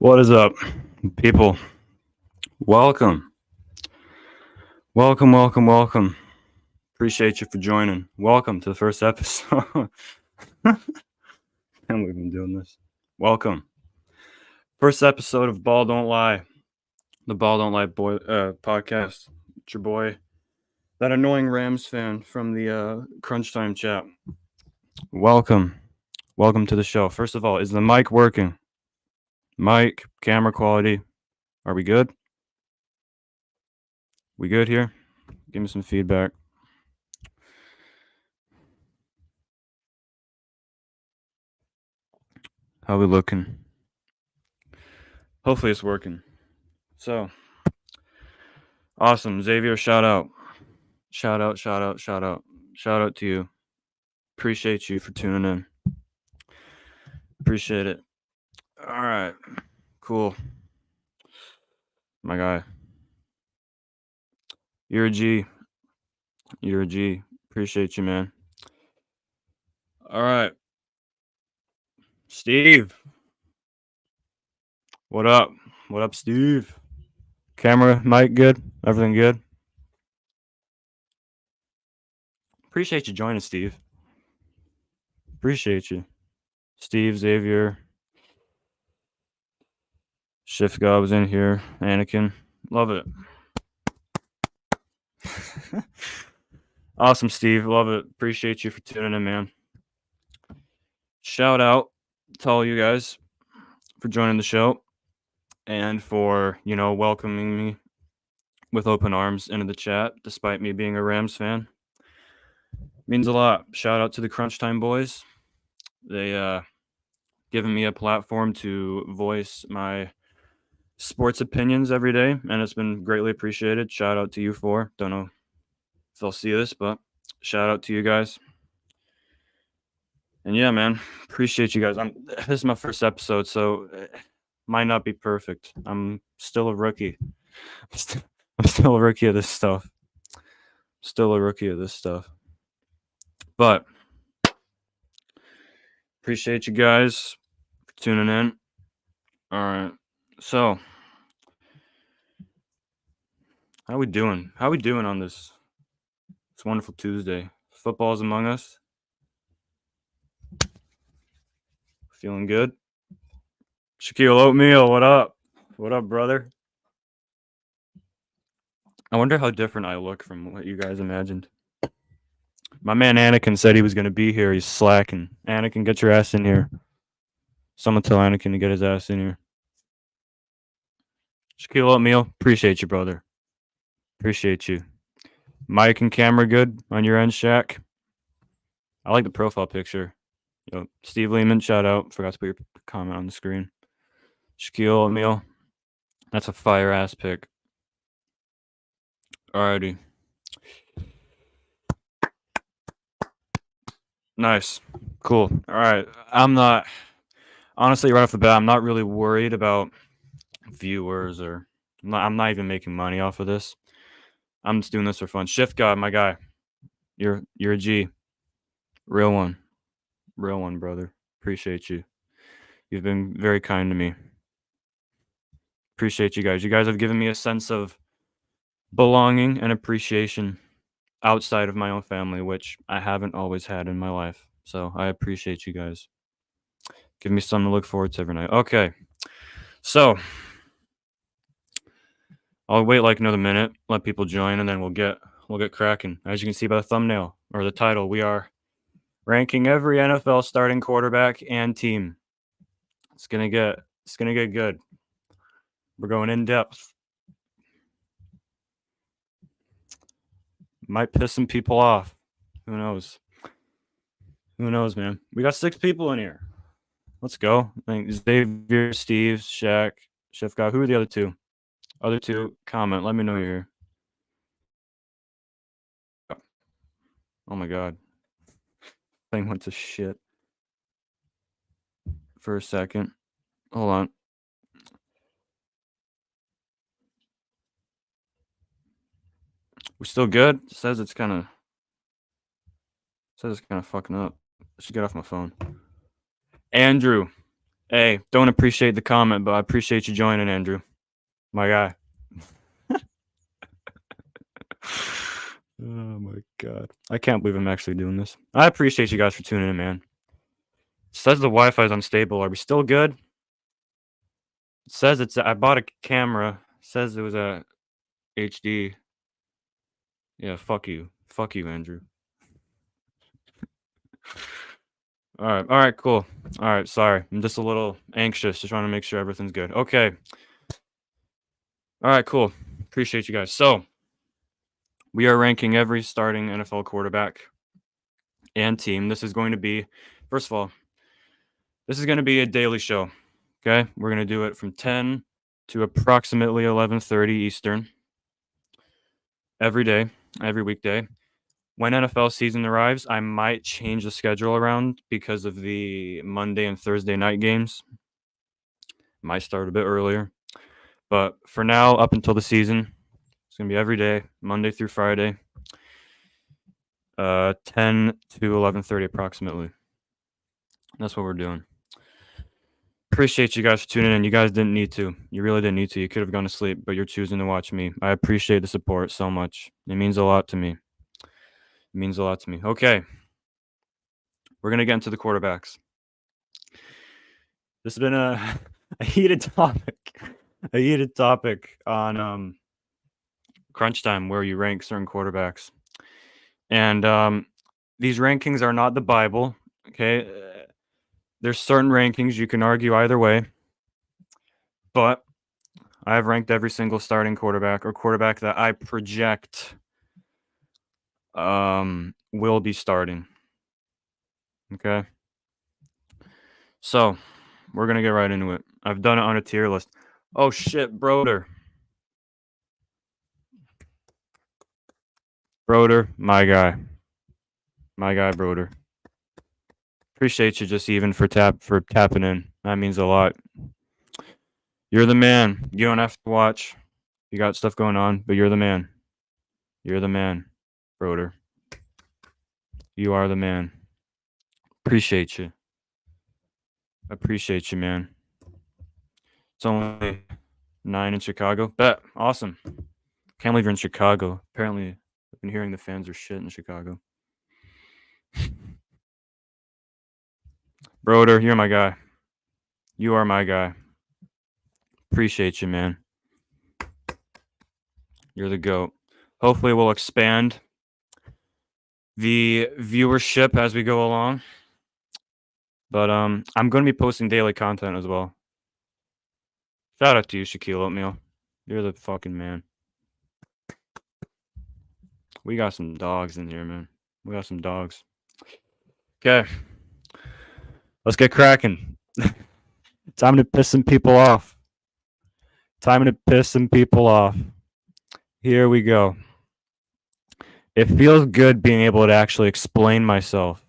What is up, people? Welcome. Welcome. Appreciate you for joining. Welcome to the first episode. And we've been doing this. Welcome. First episode of Ball Don't Lie. The Ball Don't Lie podcast. It's your boy, that annoying Rams fan from the Crunch Time chat. Welcome to the show. First of all, is the mic working? Mic, camera quality. Are we good? We good here? Give me some feedback. How we looking? Hopefully it's working. So, awesome. Xavier, shout out. Shout out to you. Appreciate you for tuning in. Appreciate it. All right. Cool. My guy. You're a G. Appreciate you, man. All right. Steve. What up? What up, Steve? Camera, mic good? Everything good? Appreciate you joining, Steve. Appreciate you. Steve, Xavier. Shift God was in here. Anakin. Love it. Awesome, Steve. Love it. Appreciate you for tuning in, man. Shout out to all you guys for joining the show and for, welcoming me with open arms into the chat, despite me being a Rams fan. Means a lot. Shout out to the Crunch Time boys. They given me a platform to voice my sports opinions every day, and it's been greatly appreciated. Shout out to you four. Don't know if they'll see this, but shout out to you guys. And yeah, man, appreciate you guys. This is my first episode, so it might not be perfect. I'm still a rookie. I'm still a rookie of this stuff. But appreciate you guys for tuning in. All right. So, how we doing? How we doing on this wonderful Tuesday? Football's among us. Feeling good? Shaquille Oatmeal, what up? What up, brother? I wonder how different I look from what you guys imagined. My man Anakin said he was going to be here. He's slacking. Anakin, get your ass in here. Someone tell Anakin to get his ass in here. Shaquille Oatmeal, appreciate you, brother. Appreciate you. Mic and camera good on your end, Shaq? I like the profile picture. Steve Lehman, shout out. Forgot to put your comment on the screen. Shaquille O'Neal. That's a fire ass pick. Alrighty. Nice. Cool. Alright. Honestly, right off the bat, I'm not really worried about viewers or I'm not even making money off of this. I'm just doing this for fun. Shift God, my guy. You're a G. Real one, brother. Appreciate you. You've been very kind to me. Appreciate you guys. You guys have given me a sense of belonging and appreciation outside of my own family, which I haven't always had in my life. So I appreciate you guys. Give me something to look forward to every night. Okay. So I'll wait like another minute, let people join, and then we'll get cracking. As you can see by the thumbnail or the title, we are ranking every NFL starting quarterback and team. It's gonna get good. We're going in depth. Might piss some people off. Who knows? Man? We got 6 people in here. Let's go. I think Xavier, Steve, Shaq, Chef Guy. Who are the other two? Other two, comment. Let me know you're here. Oh my god. Thing went to shit. For a second. Hold on. We're still good? It says it's kind of fucking up. I should get off my phone. Andrew, Hey, don't appreciate the comment, but I appreciate you joining, Andrew. My guy. Oh my god. I can't believe I'm actually doing this. I appreciate you guys for tuning in, man. It says the Wi-Fi is unstable. Are we still good? It says I bought a camera. It says it was a HD. Yeah, fuck you. Fuck you, Andrew. All right, cool. All right, sorry. I'm just a little anxious, just trying to make sure everything's good. Okay. All right, cool. Appreciate you guys. So, we are ranking every starting NFL quarterback and team. This is going to be, first of all, this is going to be a daily show. Okay? We're going to do it from 10 to approximately 11:30 Eastern every day, every weekday. When NFL season arrives, I might change the schedule around because of the Monday and Thursday night games. Might start a bit earlier. But for now, up until the season, it's going to be every day, Monday through Friday, 10 to 11:30 approximately. That's what we're doing. Appreciate you guys for tuning in. You guys didn't need to. You really didn't need to. You could have gone to sleep, but you're choosing to watch me. I appreciate the support so much. It means a lot to me. It means a lot to me. Okay. We're going to get into the quarterbacks. This has been a heated topic. A heated topic on Crunch Time where you rank certain quarterbacks. And these rankings are not the Bible, okay? There's certain rankings you can argue either way. But I've ranked every single starting quarterback or quarterback that I project will be starting. Okay. So we're gonna get right into it. I've done it on a tier list. Oh shit, Broder. Broder, my guy. My guy, Broder. Appreciate you just even for tapping in. That means a lot. You're the man. You don't have to watch. You got stuff going on, but you're the man. You're the man, Broder. You are the man. Appreciate you. Appreciate you, man. It's only 9 in Chicago. Bet. Awesome. Can't believe you're in Chicago. Apparently, I've been hearing the fans are shit in Chicago. Broder, you're my guy. You are my guy. Appreciate you, man. You're the GOAT. Hopefully, we'll expand the viewership as we go along. But I'm going to be posting daily content as well. Shout out to you, Shaquille Oatmeal. You're the fucking man. We got some dogs in here, man. We got some dogs. Okay. Let's get cracking. Time to piss some people off. Time to piss some people off. Here we go. It feels good being able to actually explain myself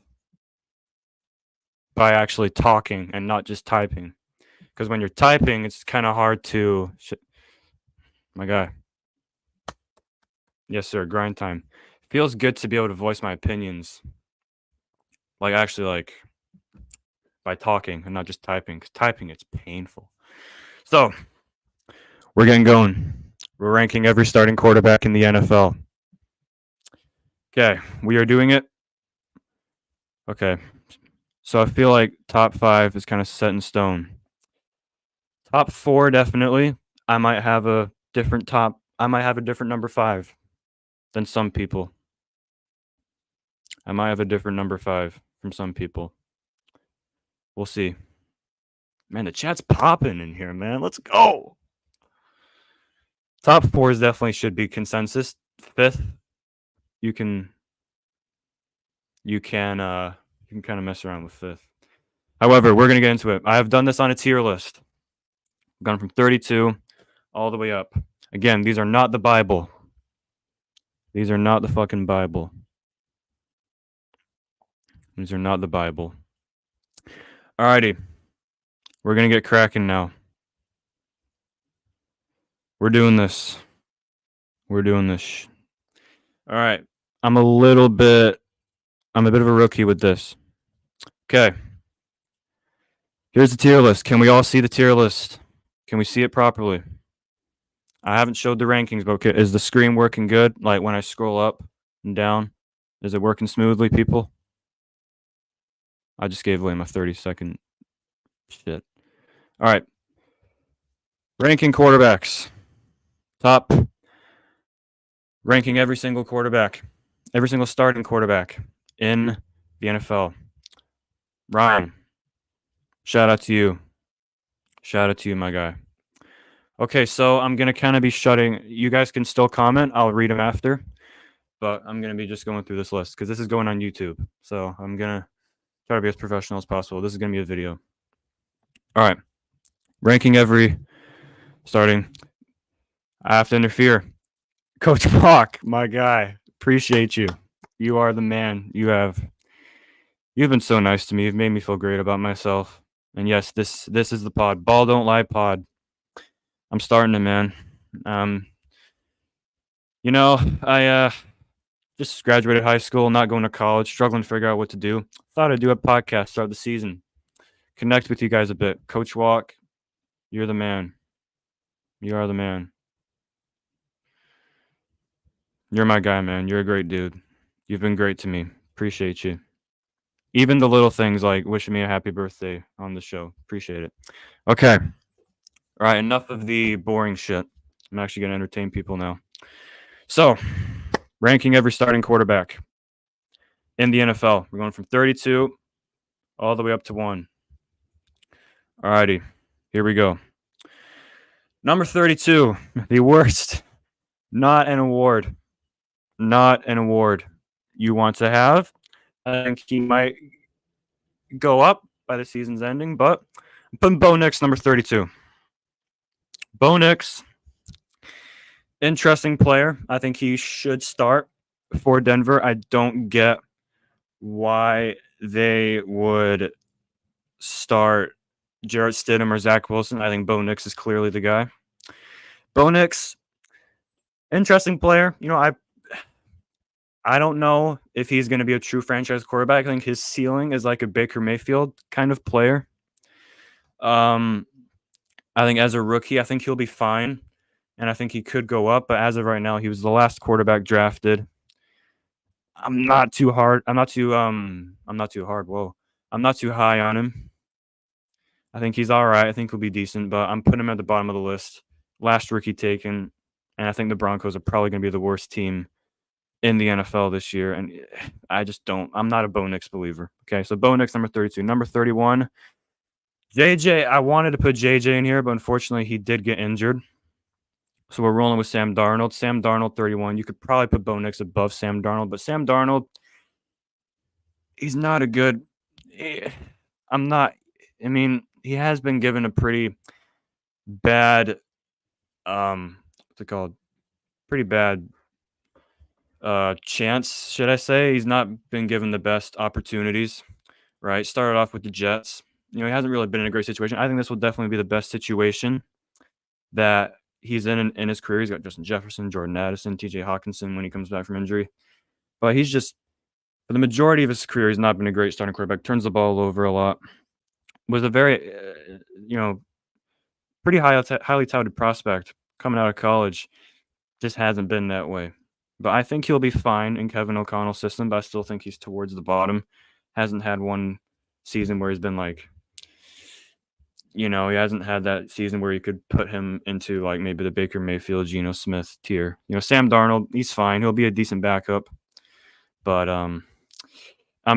by actually talking and not just typing. Because when you're typing, it's kind of hard to... My guy. Yes, sir. Grind time. Feels good to be able to voice my opinions. Like, actually, like, by talking and not just typing. Because typing, it's painful. So, we're getting going. We're ranking every starting quarterback in the NFL. Okay, we are doing it. Okay. So I feel like top 5 is kind of set in stone. Top 4, definitely. I might have a different number 5 than some people. I might have a different number 5 from some people. We'll see. Man, the chat's popping in here, man. Let's go. Top 4s definitely should be consensus. 5th, you can kind of mess around with 5th. However, we're going to get into it. I have done this on a tier list. I've gone from 32 all the way up. Again, these are not the Bible. These are not the fucking Bible. These are not the Bible. Alrighty. We're going to get cracking now. We're doing this. We're doing this. All right. I'm a bit of a rookie with this. Okay. Here's the tier list. Can we all see the tier list? Can we see it properly? I haven't showed the rankings, but is the screen working good? Like when I scroll up and down, is it working smoothly, people? I just gave away my 30-second shit. All right. Ranking quarterbacks. Top. Ranking every single quarterback. Every single starting quarterback in the NFL. Ryan, shout out to you. Shout out to you, my guy. Okay, so I'm going to kind of be shutting. You guys can still comment. I'll read them after. But I'm going to be just going through this list because this is going on YouTube. So I'm going to try to be as professional as possible. This is going to be a video. All right. Ranking every starting. I have to interfere. Coach Bach, my guy. Appreciate you. You are the man. You've been so nice to me. You've made me feel great about myself. And yes, this is the pod. Ball Don't Lie pod. I'm starting it, man. I just graduated high school, not going to college, struggling to figure out what to do. Thought I'd do a podcast, start the season, connect with you guys a bit. Coach Walk, you're the man. You are the man. You're my guy, man. You're a great dude. You've been great to me. Appreciate you. Even the little things like wishing me a happy birthday on the show. Appreciate it. Okay. All right, enough of the boring shit. I'm actually going to entertain people now. So, ranking every starting quarterback in the NFL. We're going from 32 all the way up to 1. All righty. Here we go. Number 32, the worst. Not an award. Not an award you want to have. I think he might go up by the season's ending, but I'm putting Bo Nix number 32. Bo Nix, interesting player. I think he should start for Denver. I don't get why they would start Jarrett Stidham or Zach Wilson. I think Bo Nix is clearly the guy. Bo Nix, interesting player. I don't know if he's going to be a true franchise quarterback. I think his ceiling is like a Baker Mayfield kind of player. I think as a rookie, I think he'll be fine, and I think he could go up. But as of right now, he was the last quarterback drafted. I'm not too hard. I'm not too hard. Whoa, I'm not too high on him. I think he's all right. I think he'll be decent, but I'm putting him at the bottom of the list. Last rookie taken, and I think the Broncos are probably going to be the worst team in the NFL this year, and I just don't. I'm not a Bo Nix believer. Okay, so Bo Nix, number 32. Number 31, JJ. I wanted to put JJ in here, but unfortunately he did get injured. So we're rolling with Sam Darnold. Sam Darnold, 31. You could probably put Bo Nix above Sam Darnold, but Sam Darnold, he's not a good. I'm not. I mean, he has been given a pretty bad, what's it called? Pretty bad chance, should I say. He's not been given the best opportunities, right? Started off with the Jets. He hasn't really been in a great situation. I think this will definitely be the best situation that he's in his career. He's got Justin Jefferson, Jordan Addison, TJ Hawkinson when he comes back from injury. But he's just, for the majority of his career, he's not been a great starting quarterback. Turns the ball over a lot. Was a very, pretty highly touted prospect coming out of college. Just hasn't been that way. But I think he'll be fine in Kevin O'Connell's system, but I still think he's towards the bottom. Hasn't had one season where he's been like, he hasn't had that season where you could put him into like maybe the Baker Mayfield, Geno Smith tier. Sam Darnold, he's fine. He'll be a decent backup. But I'm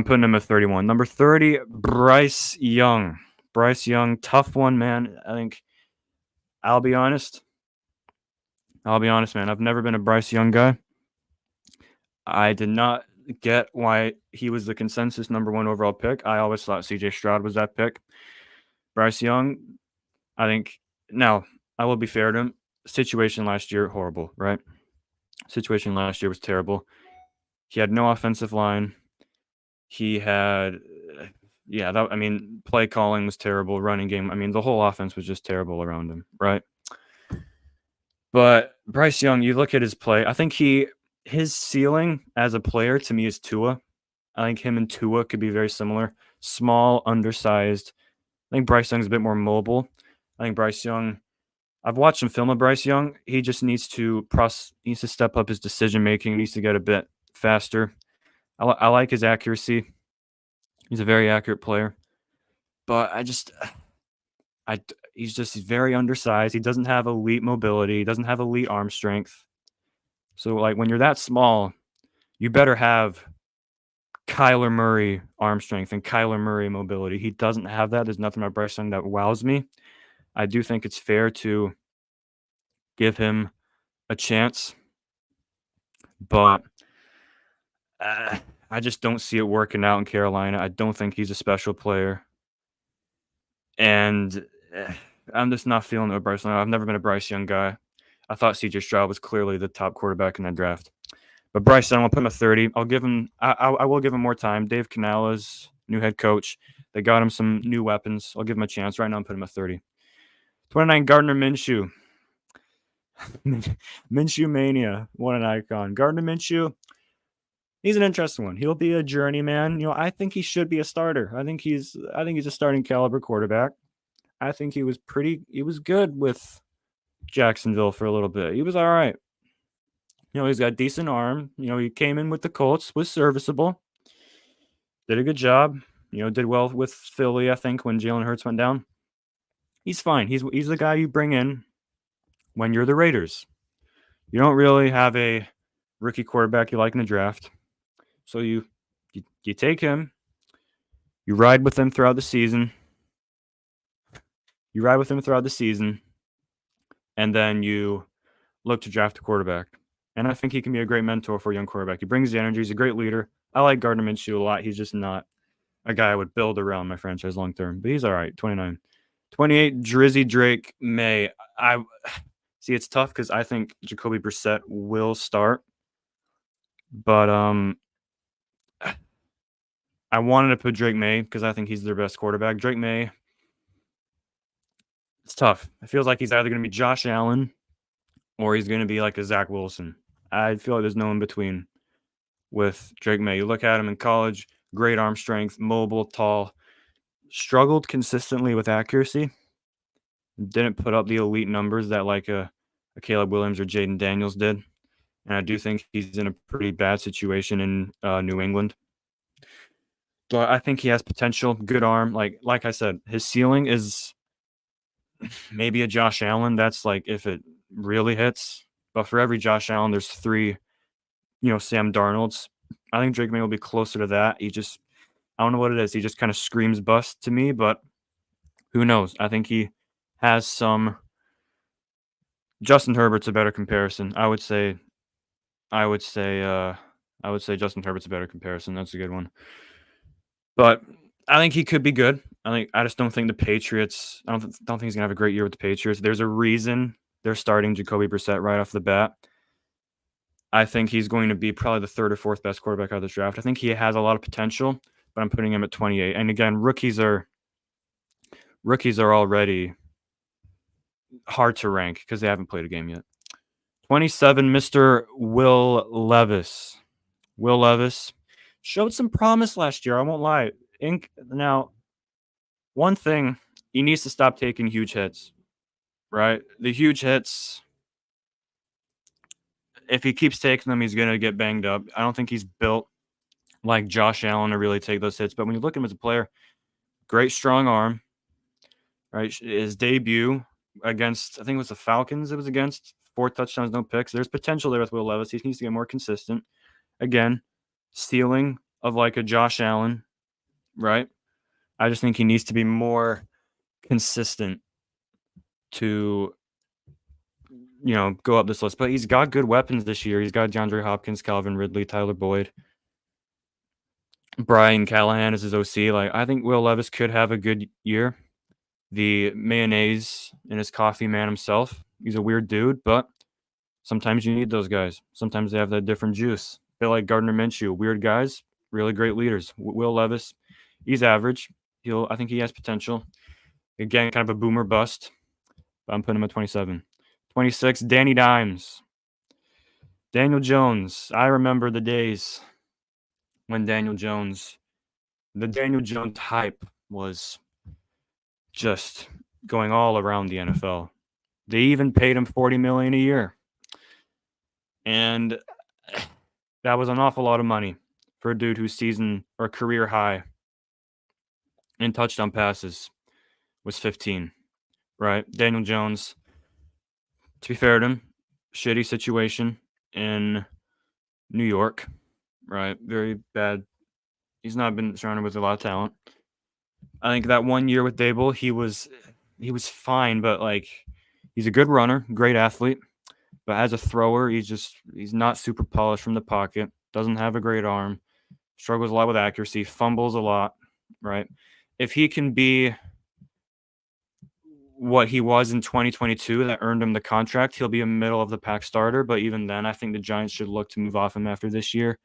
putting him at 31. Number 30, Bryce Young. Bryce Young, tough one, man. I think I'll be honest, man. I've never been a Bryce Young guy. I did not get why he was the consensus number 1 overall pick. I always thought CJ Stroud was that pick. Bryce Young, I think, now, I will be fair to him. Situation last year, horrible, right? Situation last year was terrible. He had no offensive line. He had, play calling was terrible, running game. The whole offense was just terrible around him, right? But Bryce Young, you look at his play, I think his ceiling as a player to me is Tua. I think him and Tua could be very similar. Small, undersized, I think Bryce Young's a bit more mobile. I think Bryce Young. I've watched some film of Bryce Young. He just needs to step up his decision making. Needs to get a bit faster. I like his accuracy. He's a very accurate player, but he's very undersized. He doesn't have elite mobility. He doesn't have elite arm strength. So like when you're that small, you better have Kyler Murray arm strength and Kyler Murray mobility. He doesn't have that. There's nothing about Bryce Young that wows me. I do think it's fair to give him a chance, but I just don't see it working out in Carolina. I don't think he's a special player, and I'm just not feeling it with Bryce Young. I've never been a Bryce Young guy. I thought C.J. Stroud was clearly the top quarterback in that draft. But Bryce Young, I'll put him at 30. I'll give him. I will give him more time. Dave Canales, new head coach. They got him some new weapons. I'll give him a chance. Right now, I'm putting him at 30. 29, Gardner Minshew. Minshew mania. What an icon. Gardner Minshew. He's an interesting one. He'll be a journeyman. You know, I think he should be a starter. I think he's a starting caliber quarterback. I think he was good with Jacksonville for a little bit. He was all right. You know, he's got a decent arm. You know, he came in with the Colts, was serviceable. Did a good job. You know, did well with Philly, I think, when Jalen Hurts went down. He's fine. He's the guy you bring in when you're the Raiders. You don't really have a rookie quarterback you like in the draft. So you take him. You ride with him throughout the season. And then you look to draft a quarterback. And I think he can be a great mentor for a young quarterback. He brings the energy. He's a great leader. I like Gardner Minshew a lot. He's just not a guy I would build around my franchise long term. But he's all right. 29. 28, Drizzy Drake May. I see it's tough because I think Jacoby Brissett will start. But I wanted to put Drake May because I think he's their best quarterback. Drake May, it's tough. It feels like he's either going to be Josh Allen or he's going to be like a Zach Wilson. I feel like there's no in between with Drake May. You look at him in college, great arm strength, mobile, tall, struggled consistently with accuracy. Didn't put up the elite numbers that like a Caleb Williams or Jaden Daniels did. And I do think he's in a pretty bad situation in New England. But I think he has potential, good arm. Like I said, his ceiling is maybe a Josh Allen. That's like if it really hits. But for every Josh Allen, there's 3, Sam Darnolds. I think Drake May will be closer to that. I don't know what it is. He just kind of screams bust to me, but who knows? I think he has some. Justin Herbert's a better comparison. I would say Justin Herbert's a better comparison. That's a good one. But I think he could be good. I just don't think the Patriots. I don't think he's gonna have a great year with the Patriots. There's a reason they're starting Jacoby Brissett right off the bat. I think he's going to be probably the 3rd or 4th best quarterback out of this draft. I think he has a lot of potential, but I'm putting him at 28. And again, rookies are already hard to rank because they haven't played a game yet. 27, Mr. Will Levis. Will Levis showed some promise last year. I won't lie. Now, one thing, he needs to stop taking huge hits, right? The huge hits, if he keeps taking them, he's going to get banged up. I don't think he's built like Josh Allen to really take those hits. But when you look at him as a player, great strong arm, right? His debut against, I think it was the Falcons it was against, 4 touchdowns, no picks. There's potential there with Will Levis. He needs to get more consistent. Again, ceiling of like a Josh Allen, right? I just think he needs to be more consistent to, go up this list. But he's got good weapons this year. He's got DeAndre Hopkins, Calvin Ridley, Tyler Boyd. Brian Callahan is his OC. I think Will Levis could have a good year. The mayonnaise in his coffee man himself. He's a weird dude, but sometimes you need those guys. Sometimes they have that different juice. They're like Gardner Minshew. Weird guys, really great leaders. Will Levis, he's average. I think he has potential. Again, kind of a boomer bust. But I'm putting him at 27. 26, Danny Dimes. Daniel Jones. I remember the days when the Daniel Jones hype was just going all around the NFL. They even paid him $40 million a year. And that was an awful lot of money for a dude whose season or career high in touchdown passes was 15, right? Daniel Jones, to be fair to him, shitty situation in New York, right? Very bad. He's not been surrounded with a lot of talent. I think that 1 year with Dable, he was fine, but like he's a good runner, great athlete, but as a thrower, he's not super polished from the pocket, doesn't have a great arm, struggles a lot with accuracy, fumbles a lot, right? If he can be what he was in 2022 that earned him the contract, he'll be a middle of the pack starter, but even then, I think the Giants should look to move off him after this year.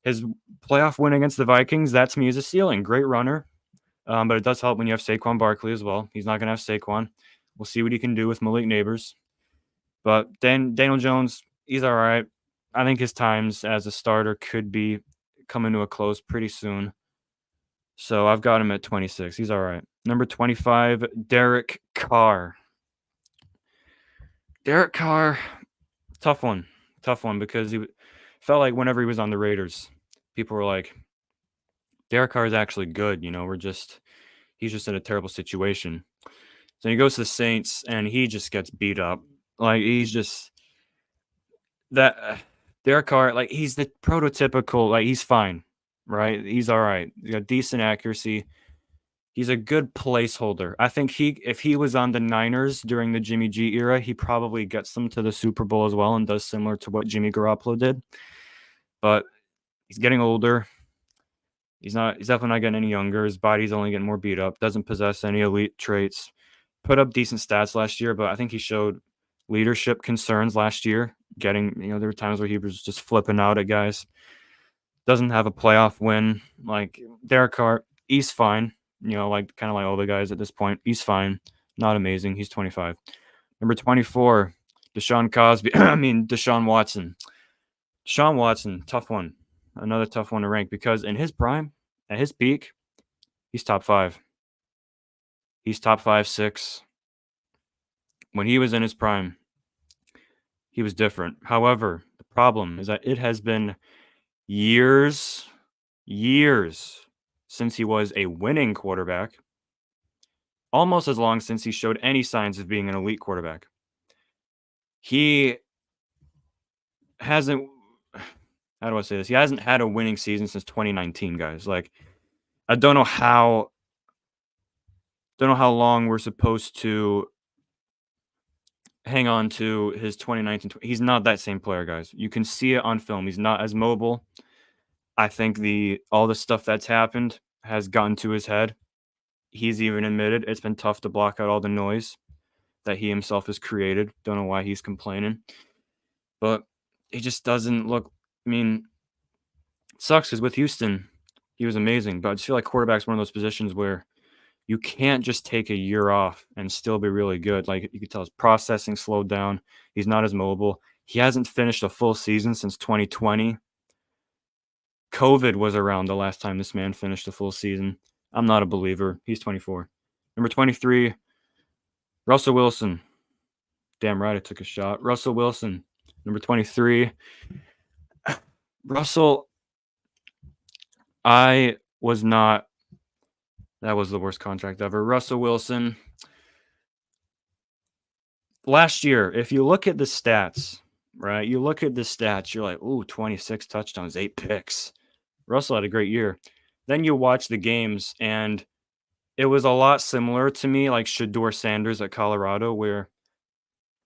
His playoff win against the Vikings, that to me is a ceiling. Great runner, but it does help when you have Saquon Barkley as well. He's not going to have Saquon. We'll see what he can do with Malik Neighbors. But Daniel Jones, he's all right. I think his times as a starter could be coming to a close pretty soon. So I've got him at 26. He's all right. Number 25, Derek Carr. Derek Carr, tough one because he felt like whenever he was on the Raiders, people were like, Derek Carr is actually good. He's just in a terrible situation. So he goes to the Saints and he just gets beat up. Like he's just that Derek Carr, like he's the prototypical, like he's fine, right? He's all right. He's got decent accuracy. He's a good placeholder. I think if he was on the Niners during the Jimmy G era, he probably gets them to the Super Bowl as well and does similar to what Jimmy Garoppolo did. But he's getting older. He's definitely not getting any younger. His body's only getting more beat up. Doesn't possess any elite traits. Put up decent stats last year, but I think he showed leadership concerns last year. There were times where he was just flipping out at guys. Doesn't have a playoff win. Like Derek Carr, he's fine. Kind of like all the guys at this point. He's fine. Not amazing. He's 25. Number 24, Deshaun Watson. Deshaun Watson, tough one. Another tough one to rank because in his prime, at his peak, he's top 5. He's top 5, 6. When he was in his prime, he was different. However, the problem is that it has been years since he was a winning quarterback. Almost as long since he showed any signs of being an elite quarterback. He hasn't, how do I say this? He hasn't had a winning season since 2019, guys. Like, I don't know how long we're supposed to hang on to his 2019. He's not that same player, guys. You can see it on film. He's not as mobile. I think all the stuff that's happened has gotten to his head. He's even admitted it's been tough to block out all the noise that he himself has created. Don't know why he's complaining. But he just doesn't look, it sucks because with Houston, he was amazing. But I just feel like quarterback's one of those positions where you can't just take a year off and still be really good. Like you could tell his processing slowed down. He's not as mobile. He hasn't finished a full season since 2020. COVID was around the last time this man finished a full season. I'm not a believer. He's 24. Number 23, Russell Wilson. Damn right I took a shot. Russell Wilson, number 23. Russell, that was the worst contract ever. Russell Wilson, last year, if you look at the stats, right? You're like, ooh, 26 touchdowns, 8 picks. Russell had a great year. Then you watch the games, and it was a lot similar to me, like Shedeur Sanders at Colorado, where,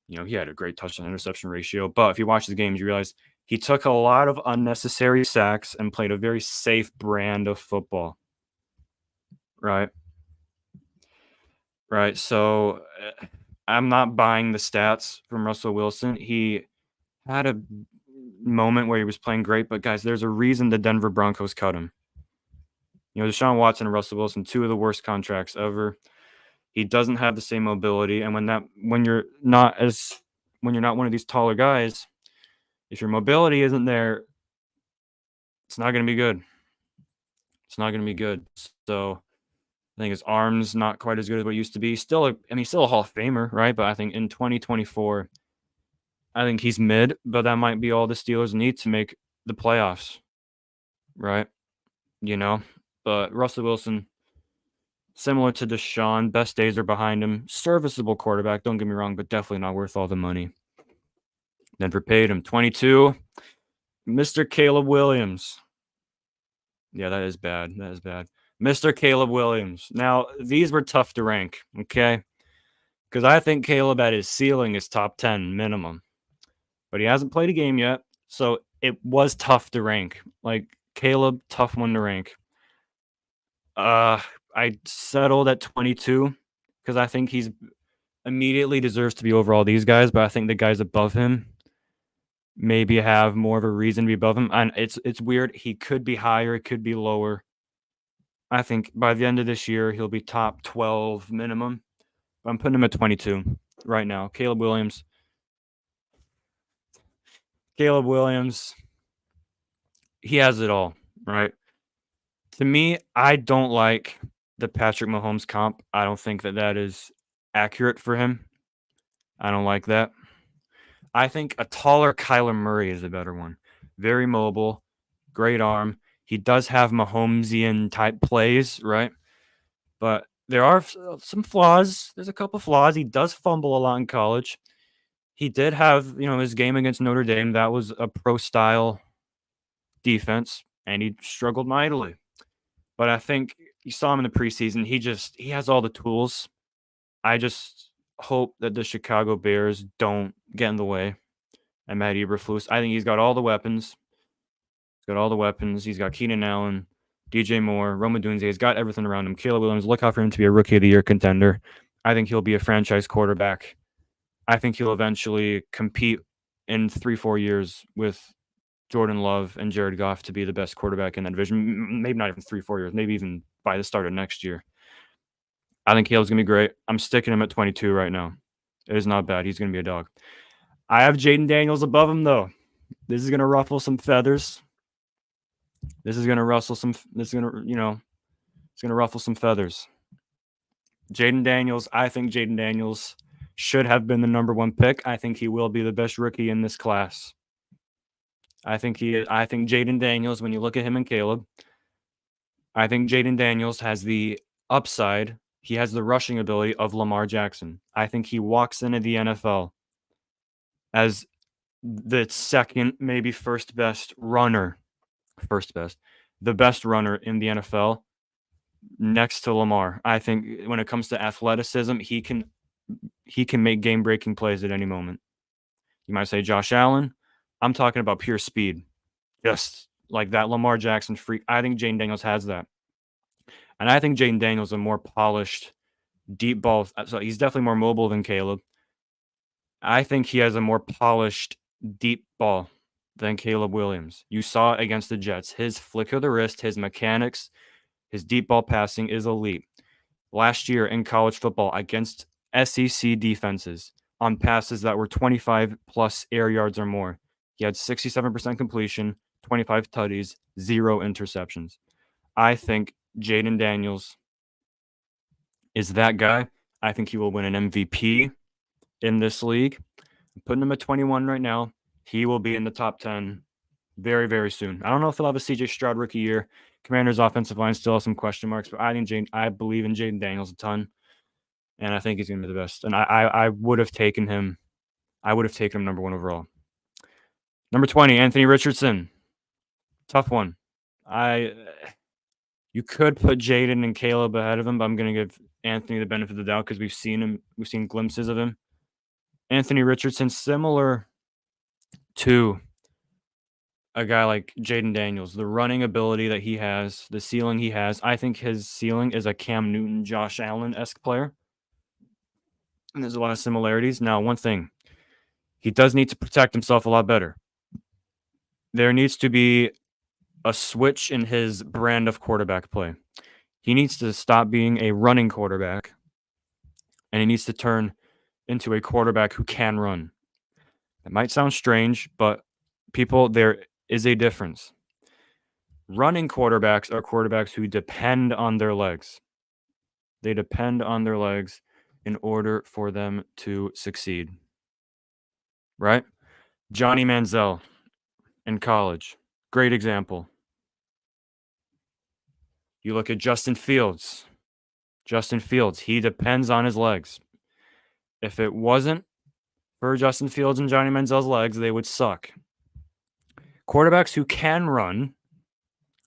he had a great touchdown-interception ratio. But if you watch the games, you realize he took a lot of unnecessary sacks and played a very safe brand of football. Right? Right. So I'm not buying the stats from Russell Wilson. He had a moment where he was playing great, but guys, there's a reason the Denver Broncos cut him. Deshaun Watson and Russell Wilson, 2 of the worst contracts ever. He doesn't have the same mobility, and when you're not one of these taller guys, if your mobility isn't there, it's not going to be good. It's not going to be good. So I think his arm's not quite as good as what it used to be. He's still a Hall of Famer, right? But I think in 2024, I think he's mid, but that might be all the Steelers need to make the playoffs, right? You know? But Russell Wilson, similar to Deshaun, best days are behind him. Serviceable quarterback, don't get me wrong, but definitely not worth all the money. Denver paid him 22. Mr. Caleb Williams. Yeah, that is bad. That is bad. Mr. Caleb Williams. Now, these were tough to rank, okay? Because I think Caleb at his ceiling is top 10 minimum. But he hasn't played a game yet, so it was tough to rank. Like, Caleb, tough one to rank. I settled at 22 because I think he's immediately deserves to be over all these guys, but I think the guys above him maybe have more of a reason to be above him. And it's weird. He could be higher, it could be lower. I think by the end of this year, he'll be top 12 minimum. But I'm putting him at 22 right now. Caleb Williams. He has it all, right? To me, I don't like the Patrick Mahomes comp. I don't think that is accurate for him. I don't like that. I think a taller Kyler Murray is a better one. Very mobile, great arm. He does have Mahomesian type plays, right? But there are some flaws. There's a couple flaws. He does fumble a lot in college. He did have, his game against Notre Dame. That was a pro style defense, and he struggled mightily. But I think you saw him in the preseason. He has all the tools. I just hope that the Chicago Bears don't get in the way. And Matt Eberflus, I think he's got all the weapons. He's got Keenan Allen, DJ Moore, Rome Odunze. He's got everything around him. Caleb Williams, look out for him to be a Rookie of the Year contender. I think he'll be a franchise quarterback. I think he'll eventually compete in 3-4 years with Jordan Love and Jared Goff to be the best quarterback in that division. Maybe not even 3-4 years. Maybe even by the start of next year. I think Caleb's going to be great. I'm sticking him at 22 right now. It is not bad. He's going to be a dog. I have Jaden Daniels above him, though. This is going to ruffle some feathers. It's going to ruffle some feathers. Jaden Daniels, I think Jaden Daniels should have been the number one pick. I think he will be the best rookie in this class. I think Jaden Daniels, when you look at him and Caleb, I think Jaden Daniels has the upside. He has the rushing ability of Lamar Jackson. I think he walks into the NFL as the second, maybe first best runner. The best runner in the NFL next to Lamar. I think when it comes to athleticism, he can make game-breaking plays at any moment. You might say Josh Allen. I'm talking about pure speed. Just like that Lamar Jackson freak. I think Jaden Daniels has that. And I think Jaden Daniels is a more polished deep ball. So he's definitely more mobile than Caleb. I think he has a more polished deep ball than Caleb Williams. You saw it against the Jets. His flick of the wrist, his mechanics, his deep ball passing is elite. Last year in college football against SEC defenses on passes that were 25-plus air yards or more, he had 67% completion, 25 tutties, 0 interceptions. I think Jaden Daniels is that guy. I think he will win an MVP in this league. I'm putting him at 21 right now. He will be in the top 10 very, very soon. I don't know if he'll have a CJ Stroud rookie year. Commanders' offensive line still has some question marks, but I believe in Jaden Daniels a ton, and I think he's going to be the best. And I would have taken him. I would have taken him number 1 overall. Number 20, Anthony Richardson. Tough one. You could put Jaden and Caleb ahead of him, but I'm going to give Anthony the benefit of the doubt because we've seen glimpses of him. Anthony Richardson, similar to a guy like Jaden Daniels, the running ability that he has, the ceiling he has. I think his ceiling is a Cam Newton, Josh Allen-esque player. And there's a lot of similarities. Now, one thing, he does need to protect himself a lot better. There needs to be a switch in his brand of quarterback play. He needs to stop being a running quarterback, and he needs to turn into a quarterback who can run. It might sound strange, but there is a difference. Running quarterbacks are quarterbacks who depend on their legs. They depend on their legs in order for them to succeed. Right? Johnny Manziel in college. Great example. You look at Justin Fields. Justin Fields, he depends on his legs. If it wasn't for Justin Fields and Johnny Manziel's legs, they would suck. Quarterbacks who can run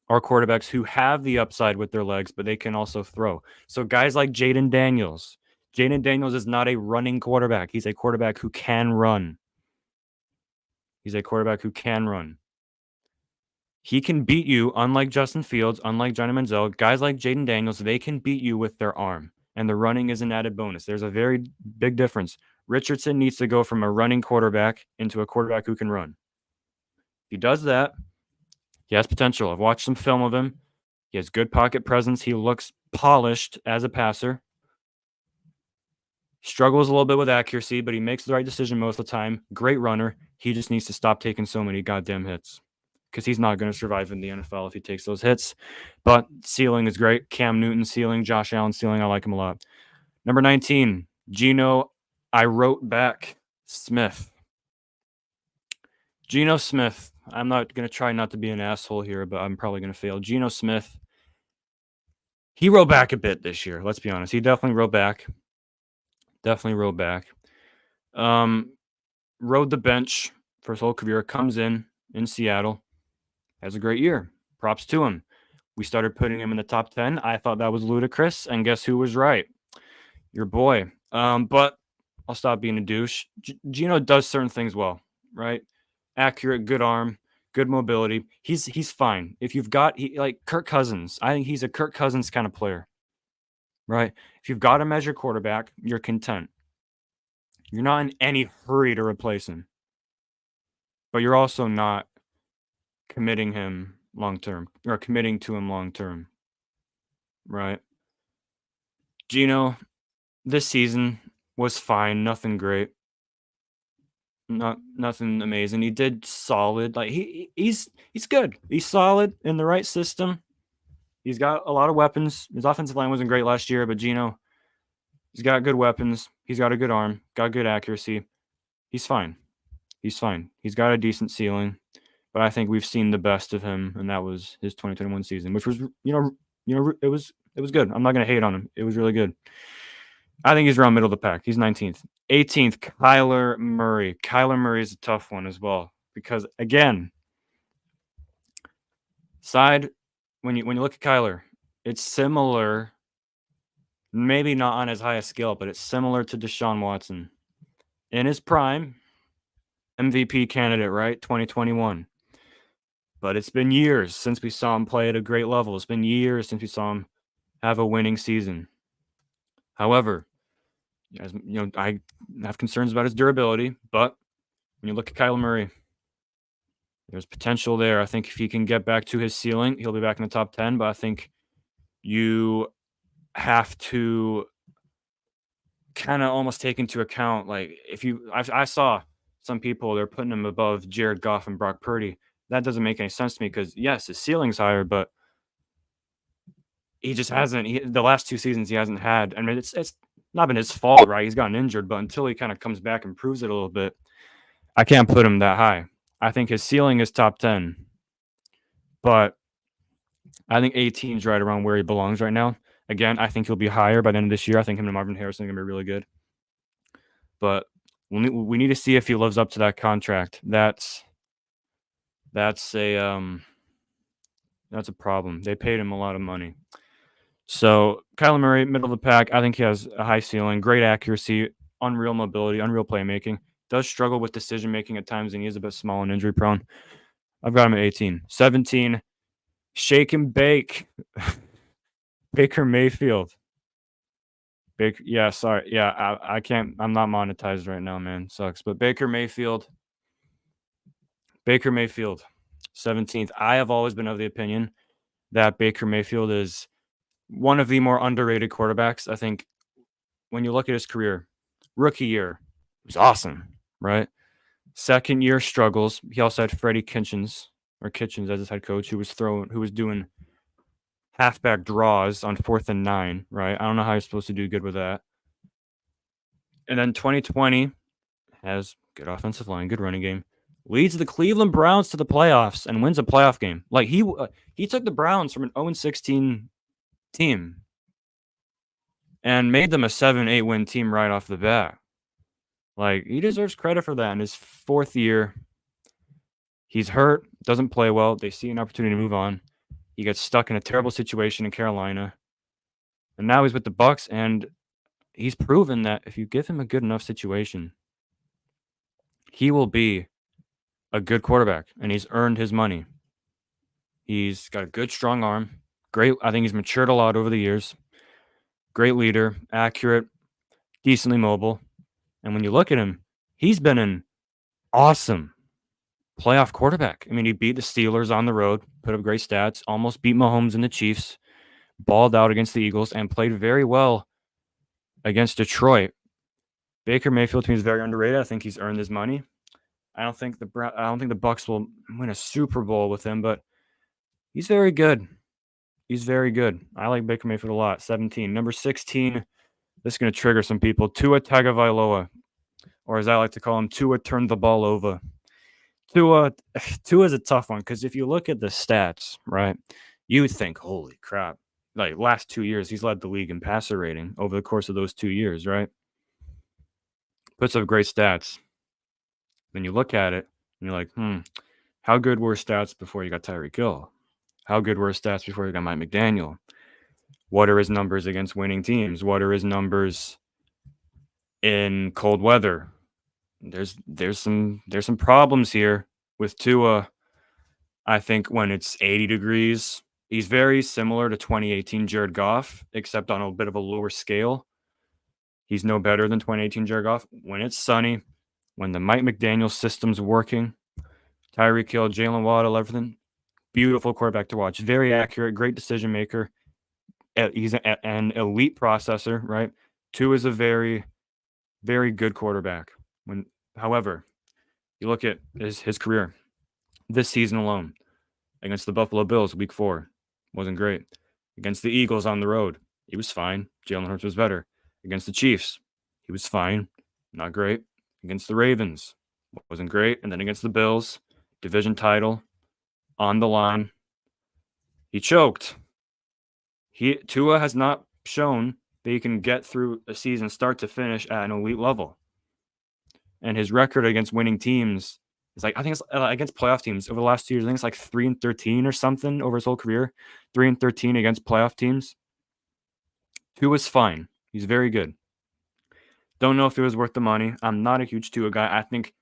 are quarterbacks who have the upside with their legs, but they can also throw. So guys like Jayden Daniels. Jayden Daniels is not a running quarterback. He's a quarterback who can run. He's a quarterback who can run. He can beat you, unlike Justin Fields, unlike Johnny Manziel. Guys like Jayden Daniels, they can beat you with their arm, and the running is an added bonus. There's a very big difference. Richardson needs to go from a running quarterback into a quarterback who can run. If he does that, he has potential. I've watched some film of him. He has good pocket presence. He looks polished as a passer. Struggles a little bit with accuracy, but he makes the right decision most of the time. Great runner. He just needs to stop taking so many goddamn hits because he's not going to survive in the NFL if he takes those hits. But ceiling is great. Cam Newton ceiling, Josh Allen ceiling. I like him a lot. Number 19, Geno, I wrote back Smith. Geno Smith. I'm not going to try not to be an asshole here, but I'm probably going to fail. Geno Smith. He wrote back a bit this year. Let's be honest. He definitely wrote back. Rode the bench for his whole career. Comes in Seattle. Has a great year. Props to him. We started putting him in the top 10. I thought that was ludicrous. And guess who was right? Your boy. But I'll stop being a douche. Geno does certain things well, right? Accurate, good arm, good mobility. He's fine. If you've got like Kirk Cousins, I think he's a Kirk Cousins kind of player, right? If you've got a measure quarterback, you're content. You're not in any hurry to replace him, but you're also not committing him long term or committing to him long term, right? Geno, this season was fine, nothing great. Nothing amazing. He did solid. Like he's good. He's solid in the right system. He's got a lot of weapons. His offensive line wasn't great last year, but Geno, he's got good weapons. He's got a good arm, got good accuracy. He's fine. He's fine. He's got a decent ceiling, but I think we've seen the best of him, and that was his 2021 season, which was it was good. I'm not gonna hate on him. It was really good. I think he's around middle of the pack. He's 19th. 18th, Kyler Murray. Kyler Murray is a tough one as well because, again, when you look at Kyler, it's similar, maybe not on as high a scale, but it's similar to Deshaun Watson. In his prime, MVP candidate, right? 2021. But it's been years since we saw him play at a great level. It's been years since we saw him have a winning season. However, as you know, I have concerns about his durability, but when you look at Kyler Murray, there's potential there. I think if he can get back to his ceiling, he'll be back in the top 10, but I think you have to kind of almost take into account, like, I saw some people, they're putting him above Jared Goff and Brock Purdy. That doesn't make any sense to me because, yes, his ceiling's higher, but he just hasn't. The last 2 seasons he hasn't had. I mean, it's not been his fault, right? He's gotten injured, but until he kind of comes back and proves it a little bit, I can't put him that high. I think his ceiling is top 10, but I think 18 is right around where he belongs right now. Again, I think he'll be higher by the end of this year. I think him and Marvin Harrison are going to be really good. But we need to see if he lives up to that contract. That's a problem. They paid him a lot of money. So Kyler Murray, middle of the pack. I think he has a high ceiling, great accuracy, unreal mobility, unreal playmaking. Does struggle with decision making at times, and he is a bit small and injury prone. I've got him at 18. 17, shake and bake. Baker Mayfield. Sorry. Yeah, I can't. I'm not monetized right now, man. Sucks. But Baker Mayfield, 17th. I have always been of the opinion that Baker Mayfield is one of the more underrated quarterbacks. I think when you look at his career, rookie year, it was awesome, right? Second year struggles. He also had Freddie Kitchens as his head coach, who was doing halfback draws on 4th and 9, right? I don't know how you're supposed to do good with that. And then 2020 has good offensive line, good running game, leads the Cleveland Browns to the playoffs and wins a playoff game. Like he took the Browns from an 0-16 team and made them a 7-8 win team right off the bat. Like, he deserves credit for that in his 4th year. He's hurt, doesn't play well. They see an opportunity to move on. He gets stuck in a terrible situation in Carolina. And now he's with the Bucs, and he's proven that if you give him a good enough situation, he will be a good quarterback, and he's earned his money. He's got a good, strong arm. Great. I think he's matured a lot over the years. Great leader, accurate, decently mobile. And when you look at him, he's been an awesome playoff quarterback. I mean, he beat the Steelers on the road, put up great stats, almost beat Mahomes and the Chiefs, balled out against the Eagles, and played very well against Detroit. Baker Mayfield to me is very underrated. I think he's earned his money. I don't think the Bucs will win a Super Bowl with him, but he's very good. He's very good. I like Baker Mayfield a lot. 17. Number 16, this is going to trigger some people. Tua Tagovailoa, or as I like to call him, Tua turned the ball over. Tua is a tough one because if you look at the stats, right, you would think, holy crap. Like, last 2 years, he's led the league in passer rating over the course of those 2 years, right? Puts up great stats. Then you look at it, and you're like, how good were his stats before you got Tyreek Hill? How good were his stats before you got Mike McDaniel? What are his numbers against winning teams? What are his numbers in cold weather? There's some problems here with Tua. I think when it's 80 degrees, he's very similar to 2018 Jared Goff, except on a bit of a lower scale. He's no better than 2018 Jared Goff. When it's sunny, when the Mike McDaniel system's working, Tyreek Hill, Jalen Waddle, everything, beautiful quarterback to watch. Very accurate, great decision maker. He's an elite processor, right? Tua is a very, very good quarterback. However, you look at his career this season alone against the Buffalo Bills, week 4, wasn't great. Against the Eagles on the road, he was fine. Jalen Hurts was better. Against the Chiefs, he was fine, not great. Against the Ravens, wasn't great. And then against the Bills, division title on the line, he choked. Tua has not shown that he can get through a season start to finish at an elite level. And his record against winning teams is like, I think it's against playoff teams over the last 2 years. I think it's like 3-13 or something over his whole career. 3-13 against playoff teams. Tua's fine. He's very good. Don't know if it was worth the money. I'm not a huge Tua guy. I think,